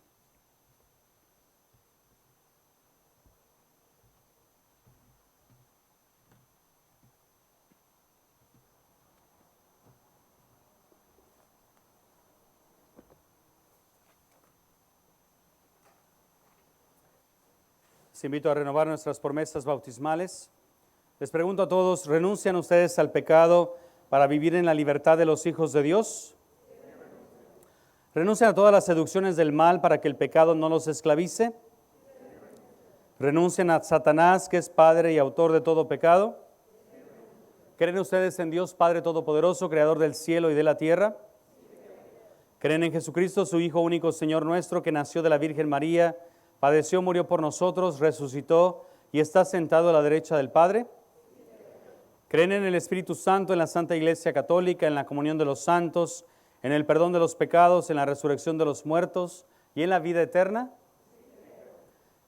Les invito a renovar nuestras promesas bautismales. Les pregunto a todos, ¿renuncian ustedes al pecado para vivir en la libertad de los hijos de Dios? ¿Renuncian a todas las seducciones del mal para que el pecado no los esclavice? ¿Renuncian a Satanás, que es padre y autor de todo pecado? ¿Creen ustedes en Dios Padre Todopoderoso, Creador del cielo y de la tierra? ¿Creen en Jesucristo, su Hijo único, Señor nuestro, que nació de la Virgen María, padeció, murió por nosotros, resucitó y está sentado a la derecha del Padre? ¿Creen en el Espíritu Santo, en la Santa Iglesia Católica, en la comunión de los santos, en el perdón de los pecados, en la resurrección de los muertos y en la vida eterna?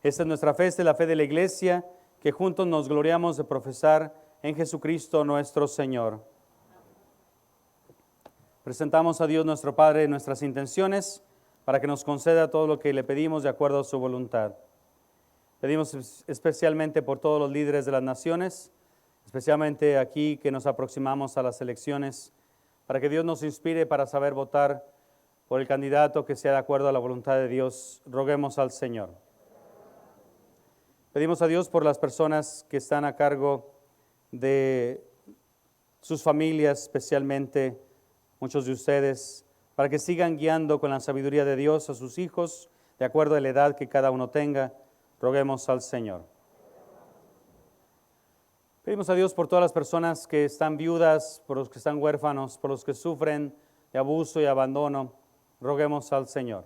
Esta es nuestra fe, esta es la fe de la Iglesia, que juntos nos gloriamos de profesar en Jesucristo nuestro Señor. Presentamos a Dios nuestro Padre nuestras intenciones, para que nos conceda todo lo que le pedimos de acuerdo a su voluntad. Pedimos especialmente por todos los líderes de las naciones, especialmente aquí que nos aproximamos a las elecciones, para que Dios nos inspire para saber votar por el candidato que sea de acuerdo a la voluntad de Dios. Roguemos al Señor. Pedimos a Dios por las personas que están a cargo de sus familias, especialmente muchos de ustedes, para que sigan guiando con la sabiduría de Dios a sus hijos, de acuerdo a la edad que cada uno tenga. Roguemos al Señor. Pedimos a Dios por todas las personas que están viudas, por los que están huérfanos, por los que sufren de abuso y abandono. Roguemos al Señor.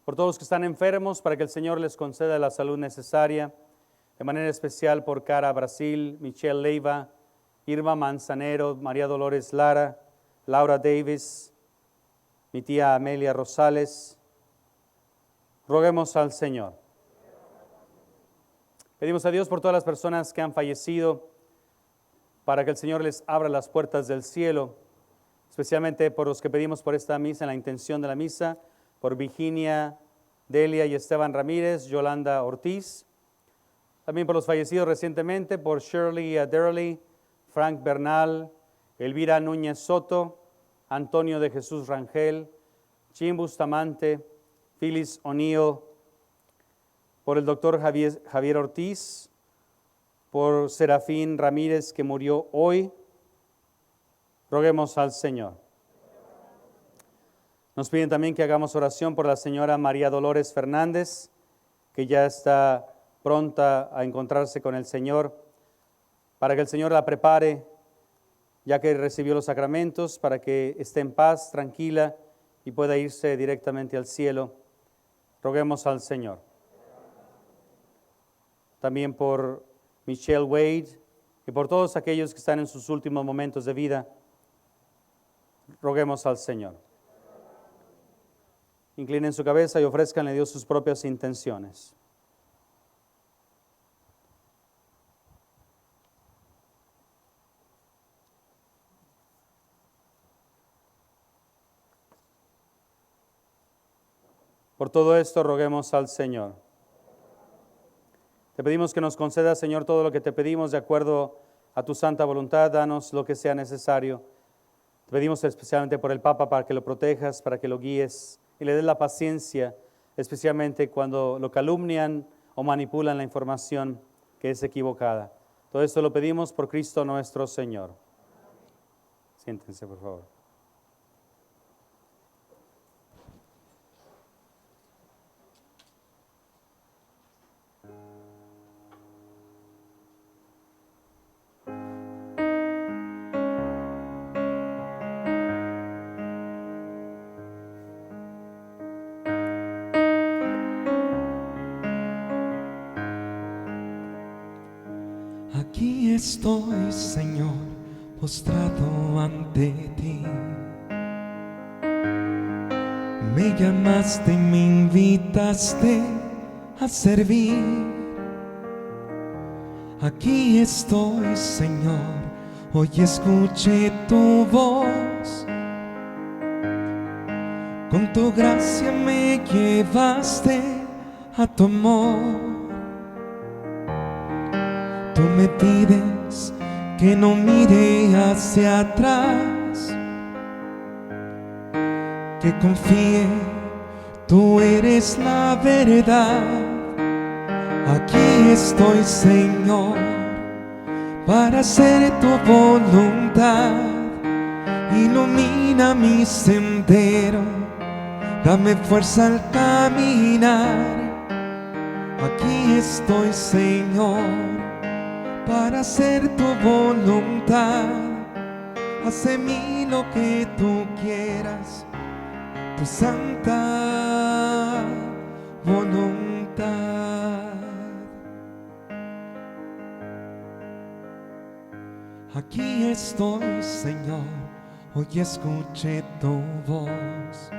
Por todos los que están enfermos, para que el Señor les conceda la salud necesaria, de manera especial por Cara Brasil, Michelle Leiva, Irma Manzanero, María Dolores Lara, Laura Davis, mi tía Amelia Rosales. Roguemos al Señor. Pedimos a Dios por todas las personas que han fallecido, para que el Señor les abra las puertas del cielo, especialmente por los que pedimos por esta misa, en la intención de la misa, por Virginia, Delia y Esteban Ramírez, Yolanda Ortiz. También por los fallecidos recientemente, por Shirley Adderley, Frank Bernal, Elvira Núñez Soto, Antonio de Jesús Rangel, Jim Bustamante, Phyllis O'Neill, por el doctor Javier Ortiz, por Serafín Ramírez, que murió hoy. Roguemos al Señor. Nos piden también que hagamos oración por la señora María Dolores Fernández, que ya está pronta a encontrarse con el Señor, para que el Señor la prepare, ya que recibió los sacramentos, para que esté en paz, tranquila y pueda irse directamente al cielo. Roguemos al Señor. También por Michelle Wade y por todos aquellos que están en sus últimos momentos de vida. Roguemos al Señor. Inclinen su cabeza y ofrezcanle a Dios sus propias intenciones. Por todo esto roguemos al Señor. Te pedimos que nos concedas, Señor, todo lo que te pedimos de acuerdo a tu santa voluntad. Danos lo que sea necesario. Te pedimos especialmente por el Papa, para que lo protejas, para que lo guíes y le des la paciencia, especialmente cuando lo calumnian o manipulan la información que es equivocada. Todo esto lo pedimos por Cristo nuestro Señor. Siéntense, por favor. Aquí estoy, Señor, postrado ante ti. Me llamaste y me invitaste a servir, Aquí estoy, Señor, hoy escuché tu voz. Con tu gracia me llevaste a tu amor. Tú me pides que no mire hacia atrás, que confíe, tú eres la verdad. Aquí estoy, Señor, para hacer tu voluntad. Ilumina mi sendero, dame fuerza al caminar. Aquí estoy, Señor, para hacer tu voluntad. Haz en mí lo que tú quieras, tu santa voluntad. Aquí estoy, Señor, hoy escuché tu voz.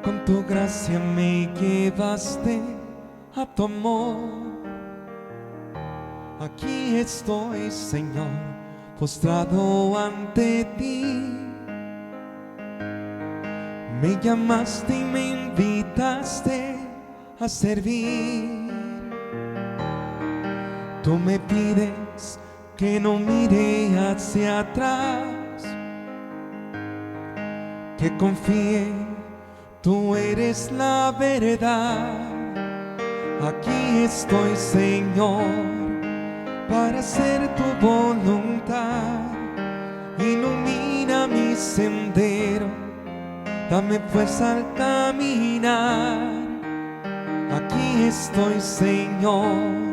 Con tu gracia me llevaste a tu amor. Aquí estoy, Señor, postrado ante ti. Me llamaste y me invitaste a servir. Tú me pides que no mire hacia atrás, que confíe, tú eres la verdad. Aquí estoy, Señor, para hacer tu voluntad. Ilumina mi sendero, dame fuerza al caminar. Aquí estoy, Señor,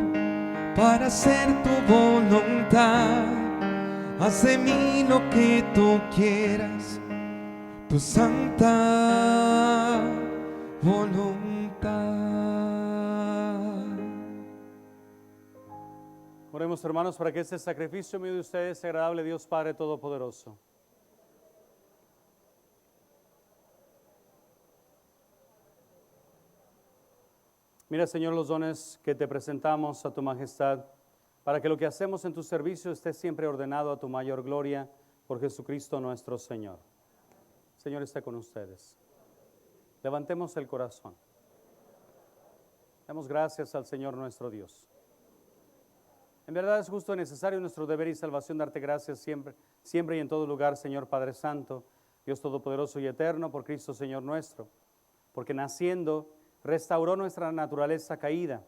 para hacer tu voluntad. Haz de mí lo que tú quieras, tu santa voluntad. Oremos, hermanos, para que este sacrificio mío de ustedes sea agradable a Dios Padre Todopoderoso. Mira, Señor, los dones que te presentamos a tu majestad, para que lo que hacemos en tu servicio esté siempre ordenado a tu mayor gloria, por Jesucristo nuestro Señor. Señor, esté con ustedes. Levantemos el corazón. Damos gracias al Señor nuestro Dios. En verdad es justo y necesario nuestro deber y salvación darte gracias siempre y en todo lugar, Señor Padre Santo, Dios Todopoderoso y Eterno, por Cristo Señor nuestro, porque naciendo restauró nuestra naturaleza caída,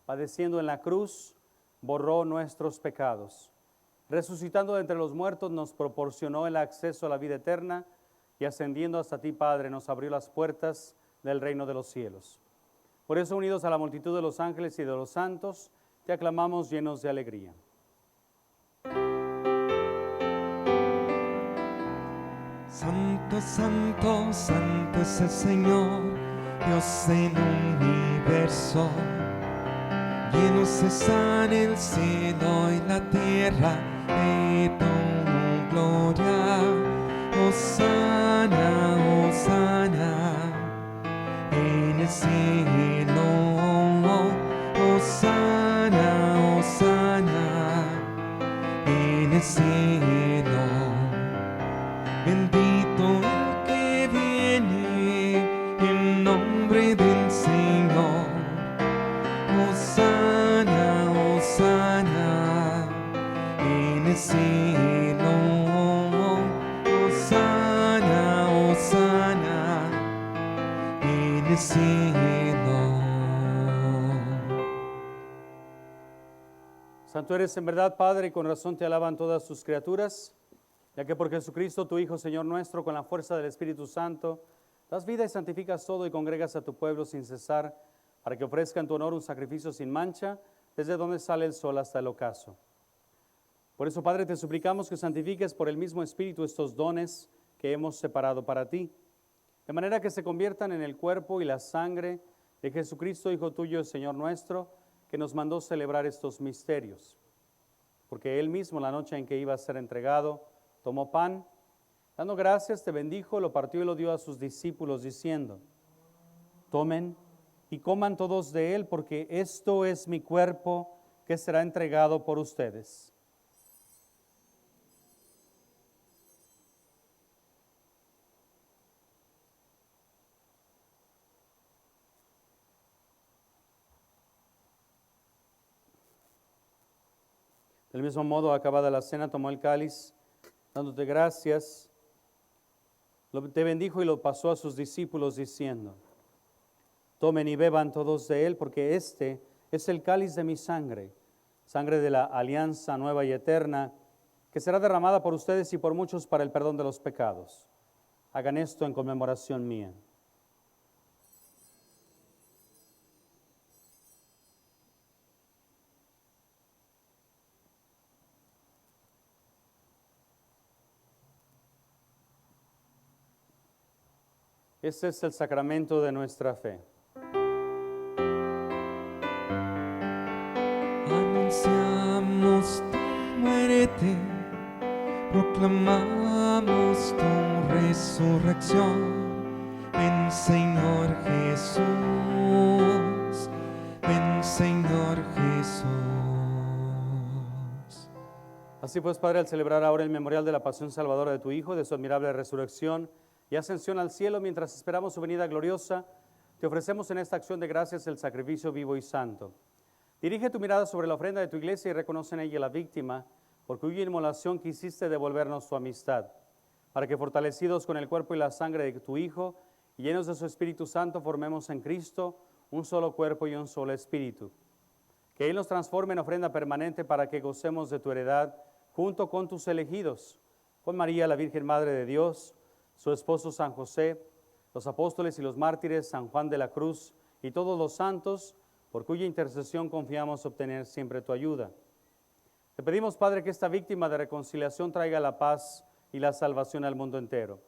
padeciendo en la cruz, borró nuestros pecados. Resucitando de entre los muertos, nos proporcionó el acceso a la vida eterna y ascendiendo hasta ti, Padre, nos abrió las puertas del reino de los cielos. Por eso, unidos a la multitud de los ángeles y de los santos, te aclamamos llenos de alegría. Santo, santo, santo es el Señor, Dios en universo. Llenos están el cielo y la tierra de tu gloria. Hosana, hosana en el cielo. Hosana, hosana en el cielo. Bendito el que viene en nombre del Señor. Hosana, hosana en el cielo. Hosana, hosana en el cielo. Santo eres en verdad, Padre, y con razón te alaban todas tus criaturas, ya que por Jesucristo, tu Hijo, Señor nuestro, con la fuerza del Espíritu Santo, das vida y santificas todo y congregas a tu pueblo sin cesar, para que ofrezca en tu honor un sacrificio sin mancha, desde donde sale el sol hasta el ocaso. Por eso, Padre, te suplicamos que santifiques por el mismo Espíritu estos dones que hemos separado para ti, de manera que se conviertan en el cuerpo y la sangre de Jesucristo, Hijo tuyo, Señor nuestro, que nos mandó celebrar estos misterios. Porque Él mismo, la noche en que iba a ser entregado, tomó pan, dando gracias, te bendijo, lo partió y lo dio a sus discípulos, diciendo: tomen y coman todos de él, porque esto es mi cuerpo que será entregado por ustedes. Del mismo modo, acabada la cena, tomó el cáliz, dándote gracias, te bendijo y lo pasó a sus discípulos diciendo: tomen y beban todos de él, porque este es el cáliz de mi sangre, sangre de la alianza nueva y eterna, que será derramada por ustedes y por muchos para el perdón de los pecados. Hagan esto en conmemoración mía. Este es el sacramento de nuestra fe. Anunciamos tu muerte, proclamamos tu resurrección. Ven, Señor Jesús, ven, Señor Jesús. Así pues, Padre, al celebrar ahora el memorial de la pasión salvadora de tu Hijo, de su admirable resurrección y ascensión al cielo, mientras esperamos su venida gloriosa, te ofrecemos en esta acción de gracias el sacrificio vivo y santo. Dirige tu mirada sobre la ofrenda de tu iglesia y reconoce en ella la víctima, por cuya inmolación quisiste devolvernos tu amistad, para que fortalecidos con el cuerpo y la sangre de tu Hijo, y llenos de su Espíritu Santo, formemos en Cristo un solo cuerpo y un solo espíritu. Que Él nos transforme en ofrenda permanente para que gocemos de tu heredad junto con tus elegidos, con María, la Virgen Madre de Dios, su esposo San José, los apóstoles y los mártires, San Juan de la Cruz y todos los santos, por cuya intercesión confiamos obtener siempre tu ayuda. Te pedimos, Padre, que esta víctima de reconciliación traiga la paz y la salvación al mundo entero.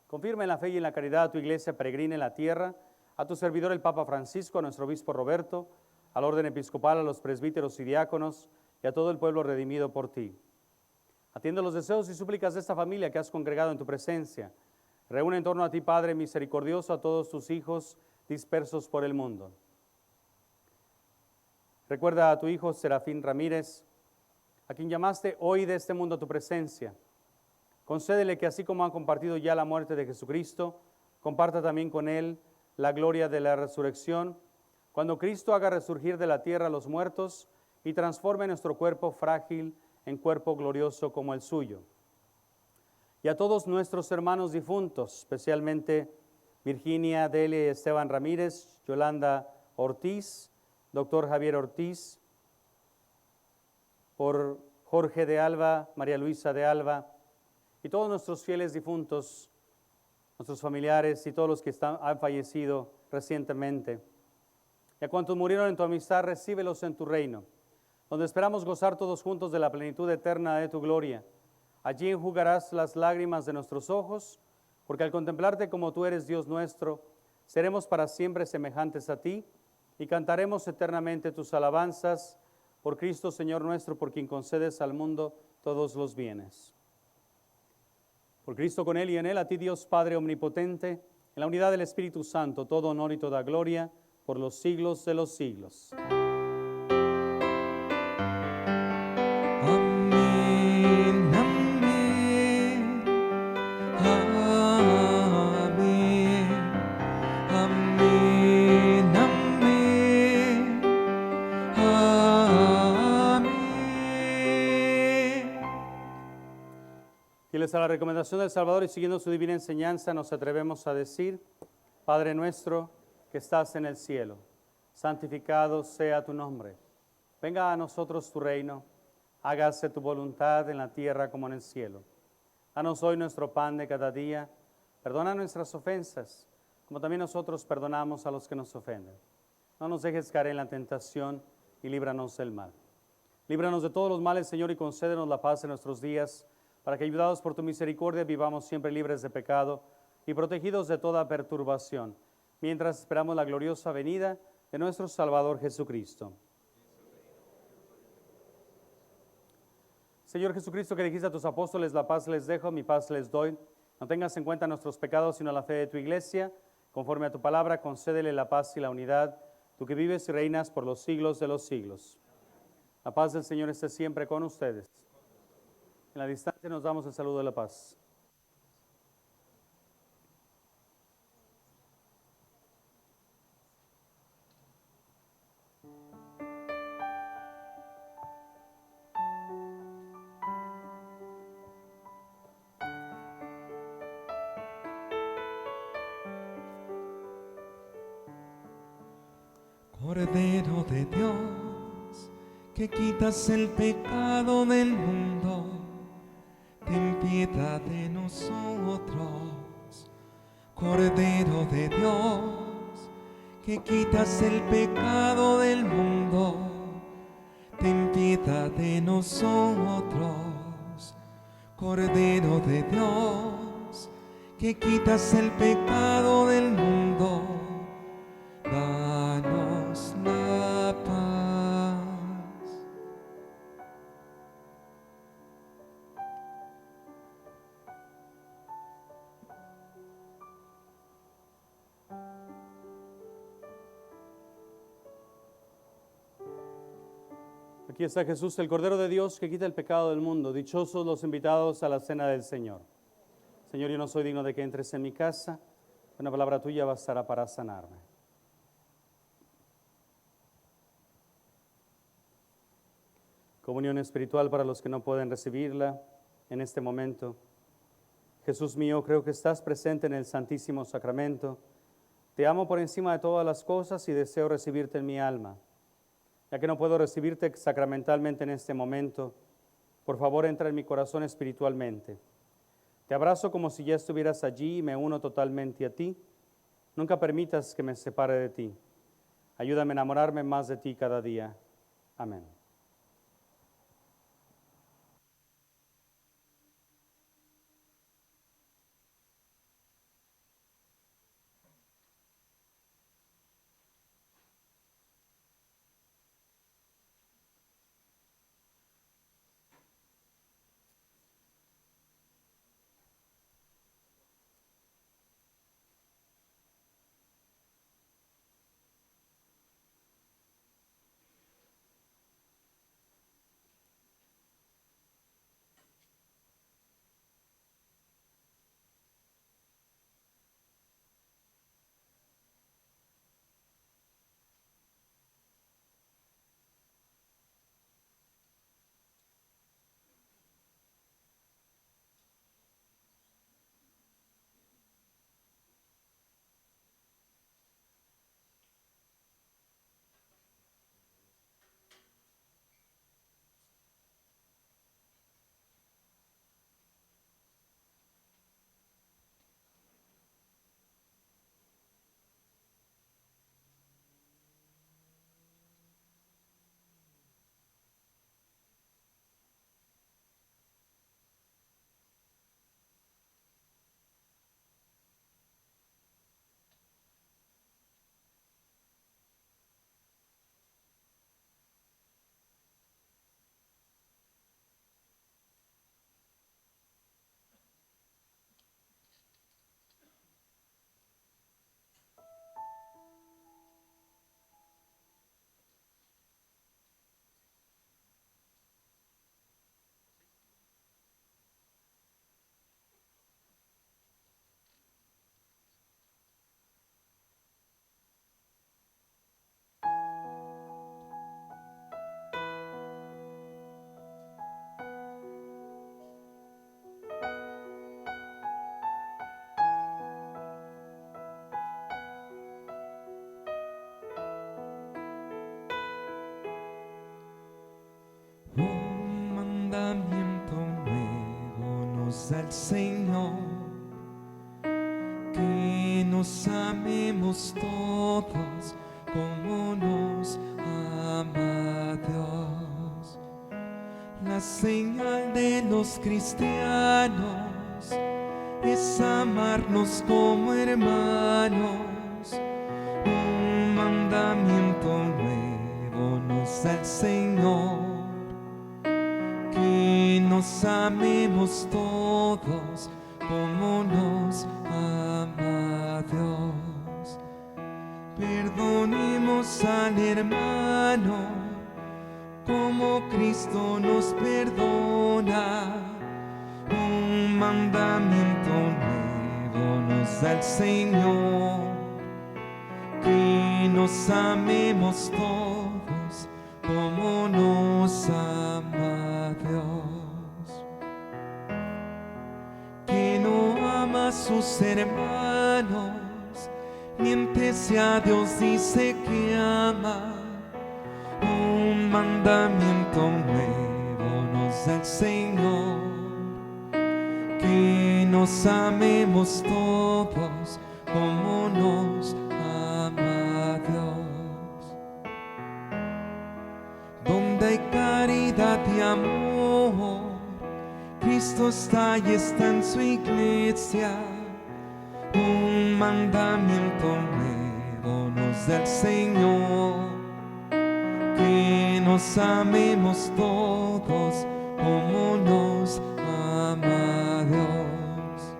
Confirma en la fe y en la caridad a tu iglesia peregrina en la tierra, a tu servidor el Papa Francisco, a nuestro obispo Roberto, al orden episcopal, a los presbíteros y diáconos y a todo el pueblo redimido por ti. Atiende los deseos y súplicas de esta familia que has congregado en tu presencia. Reúne en torno a ti, Padre misericordioso, a todos tus hijos dispersos por el mundo. Recuerda a tu hijo Serafín Ramírez, a quien llamaste hoy de este mundo a tu presencia. Concédele que así como han compartido ya la muerte de Jesucristo, comparta también con él la gloria de la resurrección, cuando Cristo haga resurgir de la tierra a los muertos y transforme nuestro cuerpo frágil en cuerpo glorioso como el suyo. Y a todos nuestros hermanos difuntos, especialmente Virginia, Delia y Esteban Ramírez, Yolanda Ortiz, doctor Javier Ortiz, por Jorge de Alba, María Luisa de Alba, y todos nuestros fieles difuntos, nuestros familiares y todos los que han fallecido recientemente. Y a cuantos murieron en tu amistad, recíbelos en tu reino, donde esperamos gozar todos juntos de la plenitud eterna de tu gloria. Allí enjugarás las lágrimas de nuestros ojos, porque al contemplarte como tú eres Dios nuestro, seremos para siempre semejantes a ti y cantaremos eternamente tus alabanzas por Cristo Señor nuestro, por quien concedes al mundo todos los bienes. Por Cristo, con Él y en Él, a ti Dios Padre omnipotente, en la unidad del Espíritu Santo, todo honor y toda gloria por los siglos de los siglos. Amén, amén, amén, amén, amén, amén. Fieles a la recomendación del Salvador y siguiendo su divina enseñanza, nos atrevemos a decir: Padre nuestro que estás en el cielo, santificado sea tu nombre. Venga a nosotros tu reino, hágase tu voluntad en la tierra como en el cielo. Danos hoy nuestro pan de cada día, perdona nuestras ofensas, como también nosotros perdonamos a los que nos ofenden. No nos dejes caer en la tentación y líbranos del mal. Líbranos de todos los males, Señor, y concédenos la paz en nuestros días, para que, ayudados por tu misericordia, vivamos siempre libres de pecado y protegidos de toda perturbación, mientras esperamos la gloriosa venida de nuestro Salvador Jesucristo. Señor Jesucristo, que dijiste a tus apóstoles: la paz les dejo, mi paz les doy. No tengas en cuenta nuestros pecados, sino la fe de tu iglesia. Conforme a tu palabra, concédele la paz y la unidad, tú que vives y reinas por los siglos de los siglos. La paz del Señor esté siempre con ustedes. En la distancia nos damos el saludo de la paz. Cordero de Dios, que quitas el pecado del mundo, ten piedad de nosotros. Cordero de Dios, que quitas el pecado del mundo, ten piedad de nosotros. Cordero de Dios, que quitas el pecado del mundo, danos la paz. Aquí está Jesús, el Cordero de Dios que quita el pecado del mundo. Dichosos los invitados a la cena del Señor. Señor, yo no soy digno de que entres en mi casa. Una palabra tuya bastará para sanarme. Comunión espiritual para los que no pueden recibirla en este momento. Jesús mío, creo que estás presente en el Santísimo Sacramento. Te amo por encima de todas las cosas y deseo recibirte en mi alma. Ya que no puedo recibirte sacramentalmente en este momento, por favor entra en mi corazón espiritualmente. Te abrazo como si ya estuvieras allí y me uno totalmente a ti. Nunca permitas que me separe de ti. Ayúdame a enamorarme más de ti cada día. Amén. Un mandamiento nuevo nos da el Señor, que nos amemos todos como nos ama Dios. La señal de los cristianos es amarnos como hermanos. Un mandamiento nuevo nos da el Señor, que nos amemos todos como nos ama Dios. Perdonemos al hermano como Cristo nos perdona. Un mandamiento nuevo nos da el Señor, que nos amemos todos como nos ama Dios. Que no ama a sus hermanos, miente si a Dios dice que ama. Un mandamiento nuevo nos da el Señor, que nos amemos todos como nos ama Dios. Donde hay caridad y amor, Cristo está y está en su iglesia. Un mandamiento nuevo nos da el Señor, que nos amemos todos como nos ama Dios.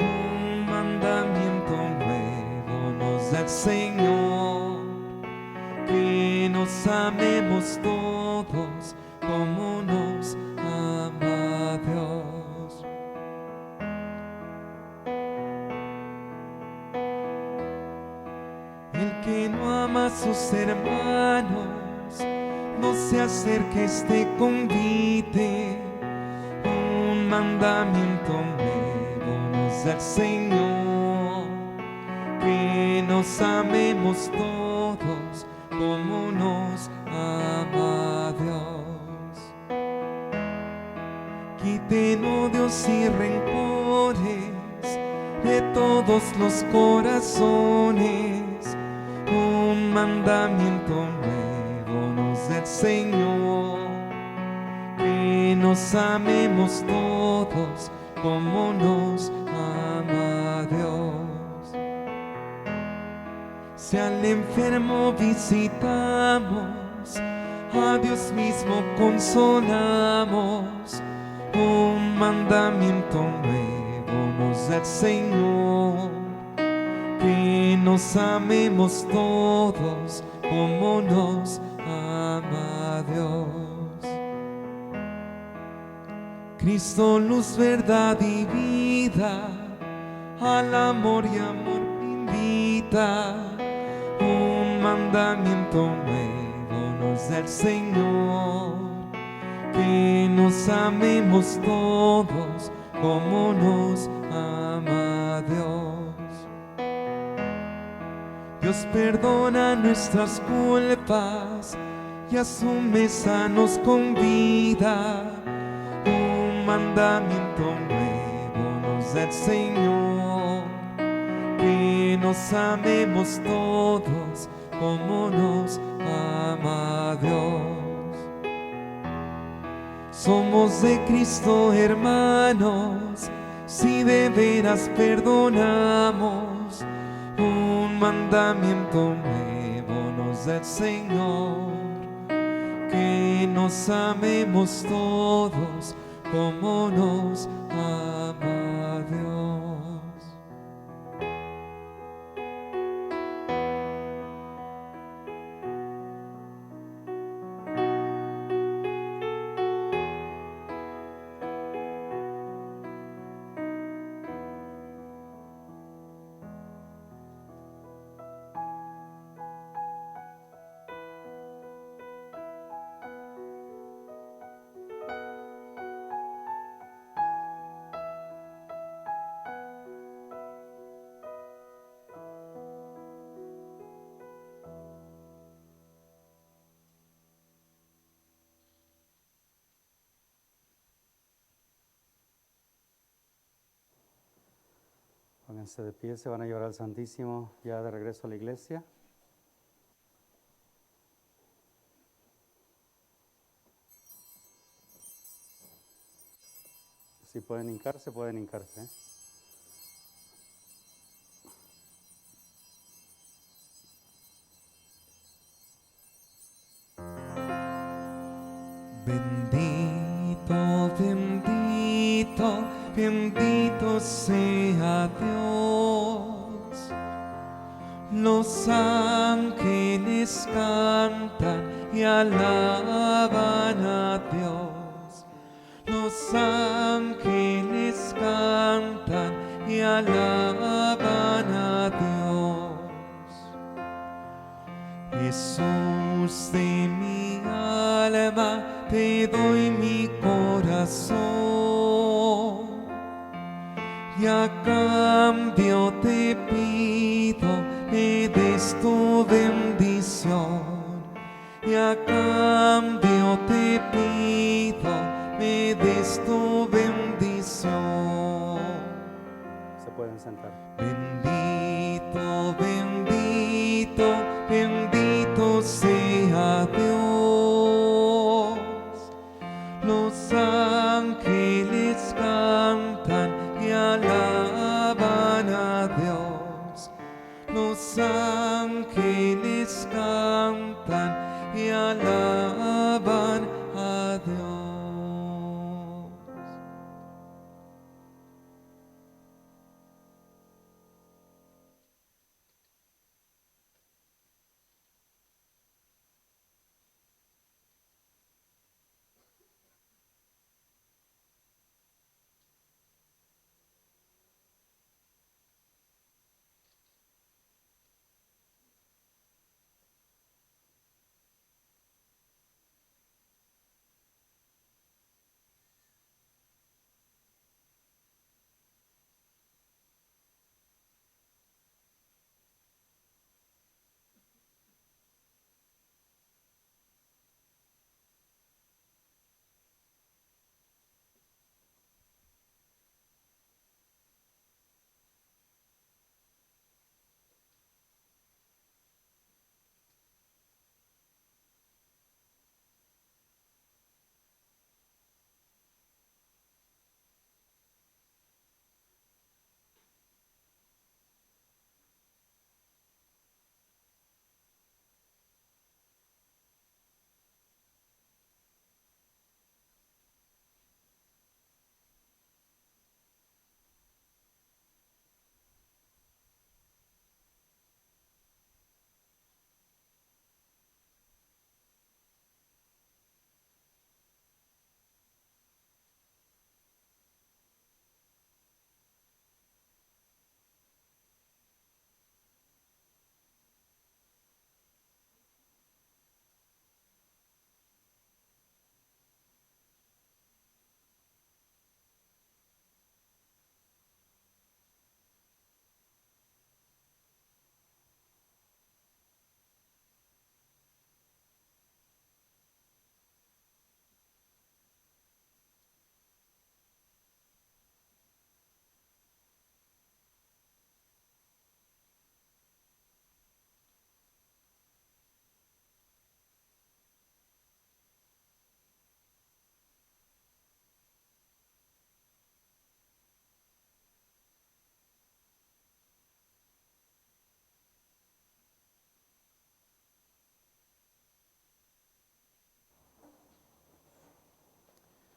Un mandamiento nuevo nos da el Señor, que nos amemos todos como nos ama Dios. El que no ama a sus hermanos, no se acerque, este convite. Un mandamiento nuevo nos da el Señor, que nos amemos todos como nos ama Dios. Quiten odios y rencores de todos los corazones. Un mandamiento nuevo nos da el Señor, que nos amemos todos como nos ama Dios. Si al enfermo visitamos, a Dios mismo consolamos. Un mandamiento nuevo nos da el Señor, que nos amemos todos como nos ama Dios. Cristo, luz, verdad y vida, al amor y amor invita. Un mandamiento nuevo nos da el Señor, que nos amemos todos como nos ama Dios. Dios perdona nuestras culpas y a su mesa nos convida. Un mandamiento nuevo nos da el Señor, que nos amemos todos como nos ama Dios. Somos de Cristo, hermanos, si de veras perdonamos. Un mandamiento nuevo nos da el Señor, que nos amemos todos como nos ama Dios. Pónganse de pie, se van a llevar al Santísimo ya de regreso a la iglesia. Si pueden hincarse, pueden hincarse. Bendito, bendito bendito sea Dios. Los ángeles cantan y alaban a Dios. Los ángeles cantan y alaban a Dios. Jesús de mi alma, te doy mi corazón. Y a cambio te pido, me des tu bendición. Y a cambio te pido, me des tu bendición. Se pueden sentar. Bendito, bendito, bendito sea Dios. Los ángeles cantan y alaban a Dios. Los ángeles cantan y alaban a Dios.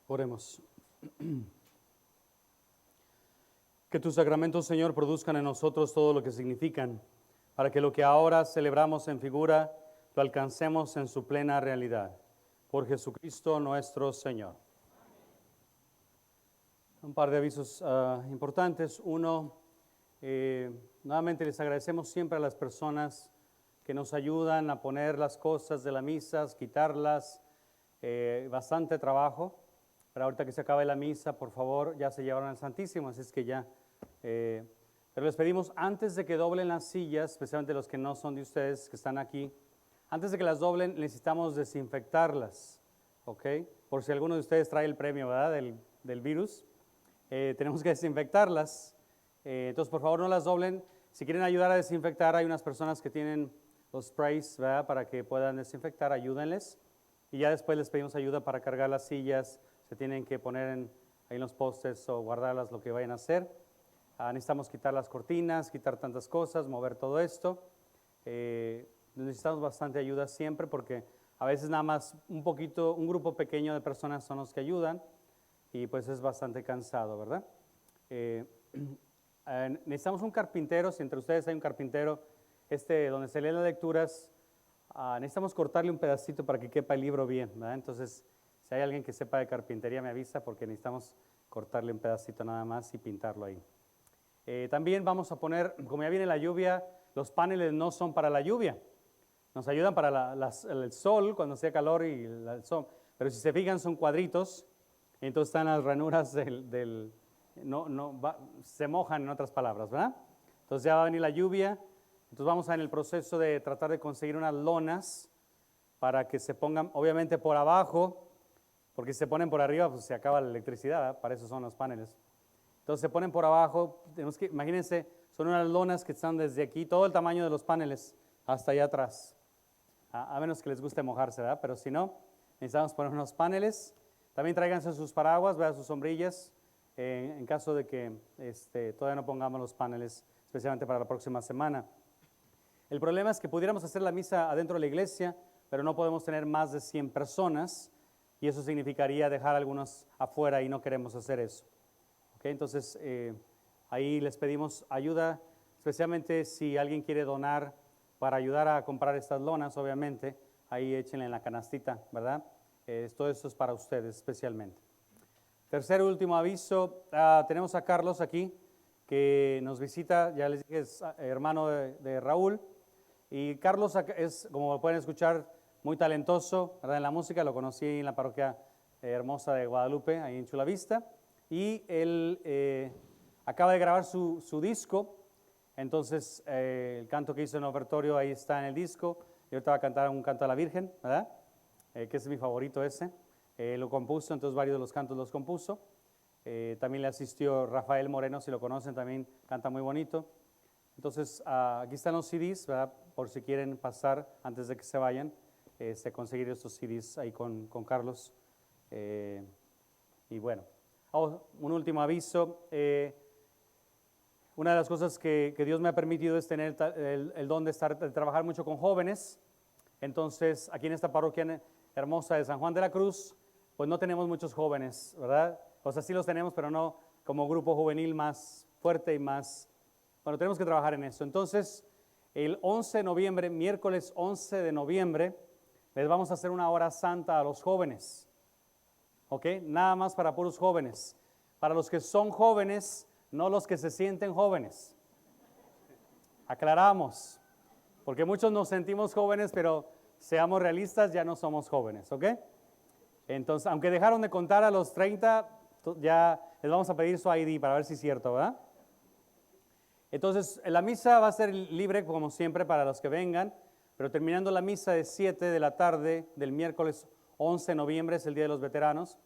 Oremos. Que tus sacramentos, Señor, produzcan en nosotros todo lo que significan, para que lo que ahora celebramos en figura lo alcancemos en su plena realidad. Por Jesucristo nuestro Señor. Un par de avisos importantes. Uno, nuevamente les agradecemos siempre a las personas que nos ayudan a poner las cosas de la misa, quitarlas, bastante trabajo. Pero ahorita que se acabe la misa, por favor, ya se llevaron al Santísimo, así es que ya. Pero les pedimos, antes de que doblen las sillas, especialmente los que no son de ustedes, que están aquí, antes de que las doblen, necesitamos desinfectarlas, ¿ok? Por si alguno de ustedes trae el premio, ¿verdad?, del virus, tenemos que desinfectarlas. Entonces, por favor, no las doblen. Si quieren ayudar a desinfectar, hay unas personas que tienen los sprays, ¿verdad?, para que puedan desinfectar, ayúdenles. Y ya después les pedimos ayuda para cargar las sillas. Se tienen que poner ahí en los postes o guardarlas, lo que vayan a hacer. Necesitamos quitar las cortinas, quitar tantas cosas, mover todo esto. Necesitamos bastante ayuda siempre porque a veces nada más un grupo pequeño de personas son los que ayudan y pues es bastante cansado, ¿verdad? Necesitamos un carpintero, si entre ustedes hay un carpintero, donde se leen las lecturas, necesitamos cortarle un pedacito para que quepa el libro bien, ¿verdad? Entonces, si hay alguien que sepa de carpintería me avisa porque necesitamos cortarle un pedacito nada más y pintarlo ahí. También vamos a poner, como ya viene la lluvia, los paneles no son para la lluvia, nos ayudan para el sol cuando hacía calor y el sol, pero si se fijan son cuadritos, entonces están las ranuras se mojan en otras palabras, ¿verdad? Entonces ya va a venir la lluvia, entonces vamos en el proceso de tratar de conseguir unas lonas para que se pongan, obviamente por abajo, porque si se ponen por arriba pues se acaba la electricidad, ¿verdad? Para eso son los paneles. Entonces se ponen por abajo, imagínense, son unas lonas que están desde aquí, todo el tamaño de los paneles, hasta allá atrás. A menos que les guste mojarse, ¿verdad? Pero si no, necesitamos poner unos paneles. También tráiganse sus paraguas, ¿verdad? Sus sombrillas, en caso de que todavía no pongamos los paneles, especialmente para la próxima semana. El problema es que pudiéramos hacer la misa adentro de la iglesia, pero no podemos tener más de 100 personas, y eso significaría dejar algunos afuera y no queremos hacer eso. ¿Okay? Entonces, ahí les pedimos ayuda, especialmente si alguien quiere donar para ayudar a comprar estas lonas, obviamente, ahí échenle en la canastita, ¿verdad? Todo esto es para ustedes especialmente. Tercer y último aviso, tenemos a Carlos aquí, que nos visita, ya les dije, es hermano de Raúl, y Carlos es, como pueden escuchar, muy talentoso, ¿verdad? En la música, lo conocí en la parroquia hermosa de Guadalupe, ahí en Chula Vista, y él acaba de grabar su disco, entonces el canto que hizo en el ofertorio ahí está en el disco, y ahorita va a cantar un canto a la Virgen, ¿verdad? Que es mi favorito ese, lo compuso, entonces varios de los cantos los compuso. También le asistió Rafael Moreno, si lo conocen, también canta muy bonito. Entonces, aquí están los CDs, ¿verdad? Por si quieren pasar antes de que se vayan, conseguir estos CDs ahí con Carlos. Y bueno, un último aviso. Una de las cosas que Dios me ha permitido es tener el don de trabajar mucho con jóvenes. Entonces, aquí en esta parroquia hermosa de San Juan de la Cruz, pues no tenemos muchos jóvenes, ¿verdad? O sea, sí los tenemos, pero no como grupo juvenil más fuerte y más... Bueno, tenemos que trabajar en eso. Entonces, el 11 de noviembre, miércoles 11 de noviembre, les vamos a hacer una hora santa a los jóvenes. ¿Ok? Nada más para puros jóvenes. Para los que son jóvenes, no los que se sienten jóvenes. Aclaramos. Porque muchos nos sentimos jóvenes, pero seamos realistas, ya no somos jóvenes, ¿ok? Entonces, aunque dejaron de contar a los 30, ya les vamos a pedir su ID para ver si es cierto, ¿verdad? Entonces, la misa va a ser libre, como siempre, para los que vengan, pero terminando la misa de 7 de la tarde del miércoles 11 de noviembre, es el Día de los Veteranos,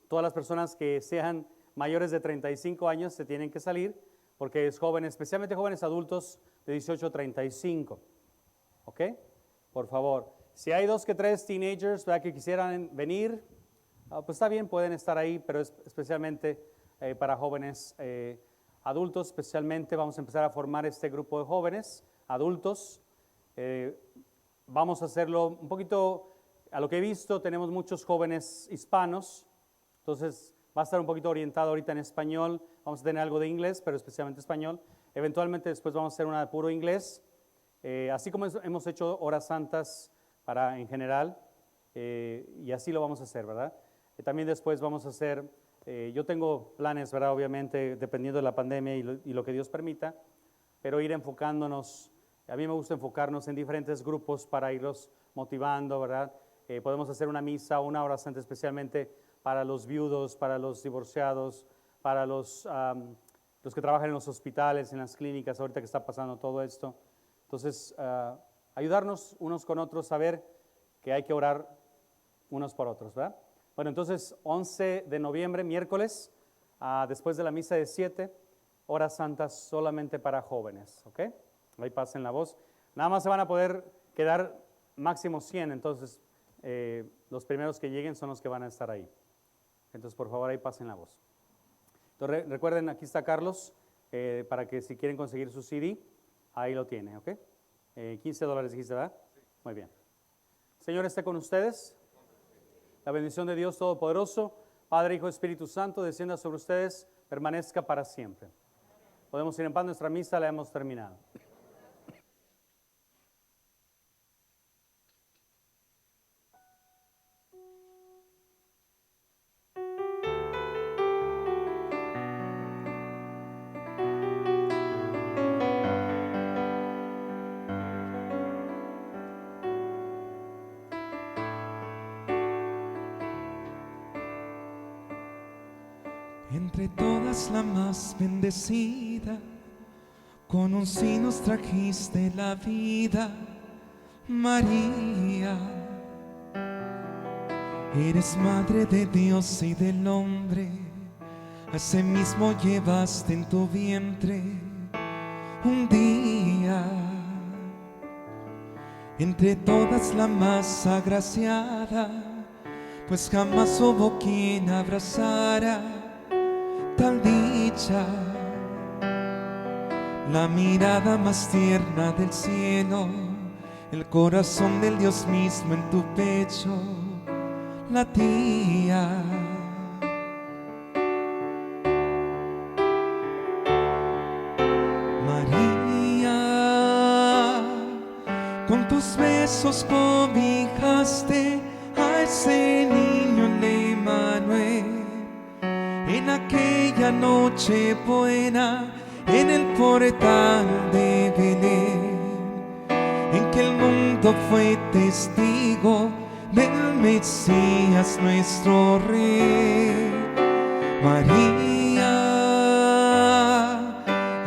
todas las personas que sean mayores de 35 años se tienen que salir, porque es jóvenes, especialmente jóvenes adultos de 18 a 35, ¿ok? Por favor, si hay 2 que 3 teenagers, ¿verdad?, que quisieran venir, pues está bien, pueden estar ahí, pero es especialmente para jóvenes adultos, especialmente vamos a empezar a formar este grupo de jóvenes adultos. Vamos a hacerlo un poquito, a lo que he visto, tenemos muchos jóvenes hispanos, entonces va a estar un poquito orientado ahorita en español, vamos a tener algo de inglés, pero especialmente español. Eventualmente después vamos a hacer una de puro inglés, así como hemos hecho horas santas en general, y así lo vamos a hacer, ¿verdad? También después vamos a hacer, yo tengo planes, ¿verdad? Obviamente dependiendo de la pandemia y lo que Dios permita, pero ir enfocándonos, a mí me gusta enfocarnos en diferentes grupos para irlos motivando, ¿verdad? Podemos hacer una misa, una hora santa especialmente para los viudos, para los divorciados, para los que trabajan en los hospitales, en las clínicas, ahorita que está pasando todo esto. Entonces, ayudarnos unos con otros, saber que hay que orar unos por otros, ¿verdad? Bueno, entonces, 11 de noviembre, miércoles, después de la misa de 7, horas santas solamente para jóvenes, ¿ok? Ahí pasen la voz. Nada más se van a poder quedar máximo 100, entonces los primeros que lleguen son los que van a estar ahí. Entonces, por favor, ahí pasen la voz. Entonces, recuerden, aquí está Carlos, para que si quieren conseguir su CD, ahí lo tiene, ¿ok? $15 dijiste, ¿verdad? Sí. Muy bien. Señor, esté con ustedes. La bendición de Dios Todopoderoso, Padre, Hijo, Espíritu Santo, descienda sobre ustedes permanezca para siempre. Podemos ir en paz, nuestra misa la hemos terminado. Entre todas la más bendecida, con un sí nos trajiste la vida, María. Eres madre de Dios y del hombre, a ese mismo llevaste en tu vientre un día. Entre todas la más agraciada, pues jamás hubo quien abrazara tal dicha. La mirada más tierna del cielo, el corazón del Dios mismo en tu pecho latía. María, con tus besos cobijaste a ese niño en Emmanuel. En aquella noche buena, en el portal de Belén, en que el mundo fue testigo del Mesías nuestro Rey. María,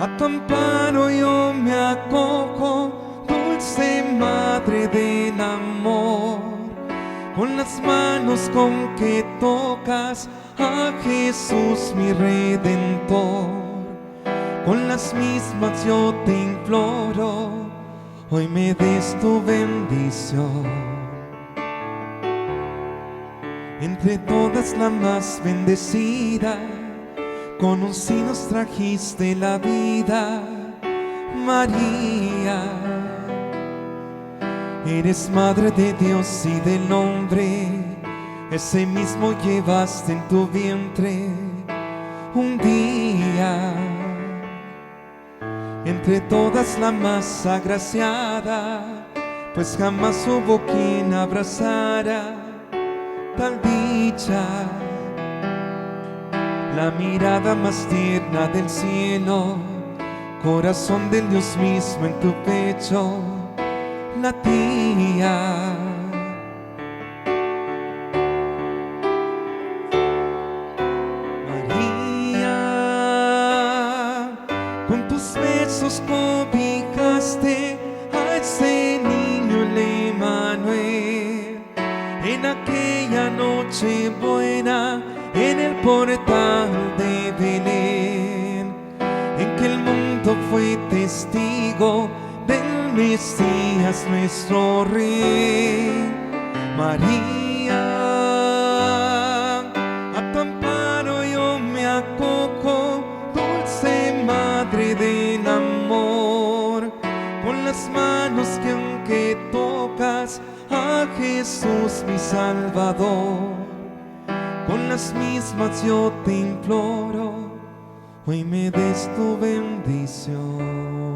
a tu amparo yo me acojo, dulce Madre del amor, con las manos con que tocas a Jesús mi Redentor, con las mismas yo te imploro, hoy me des tu bendición. Entre todas la más bendecida, con un sí nos trajiste la vida, María. Eres madre de Dios y del hombre, ese mismo llevaste en tu vientre un día. Entre todas la más agraciada, pues jamás hubo quien abrazara tal dicha. La mirada más tierna del cielo, corazón del Dios mismo en tu pecho latía. Cobijaste a ese niño en Emmanuel, en aquella noche buena, en el portal de Belén, en que el mundo fue testigo del Mesías nuestro Rey. María, a tu amparo yo me acojo, dulce Madre del amor, con las manos que aunque tocas a Jesús mi Salvador, con las mismas yo te imploro, hoy me des tu bendición.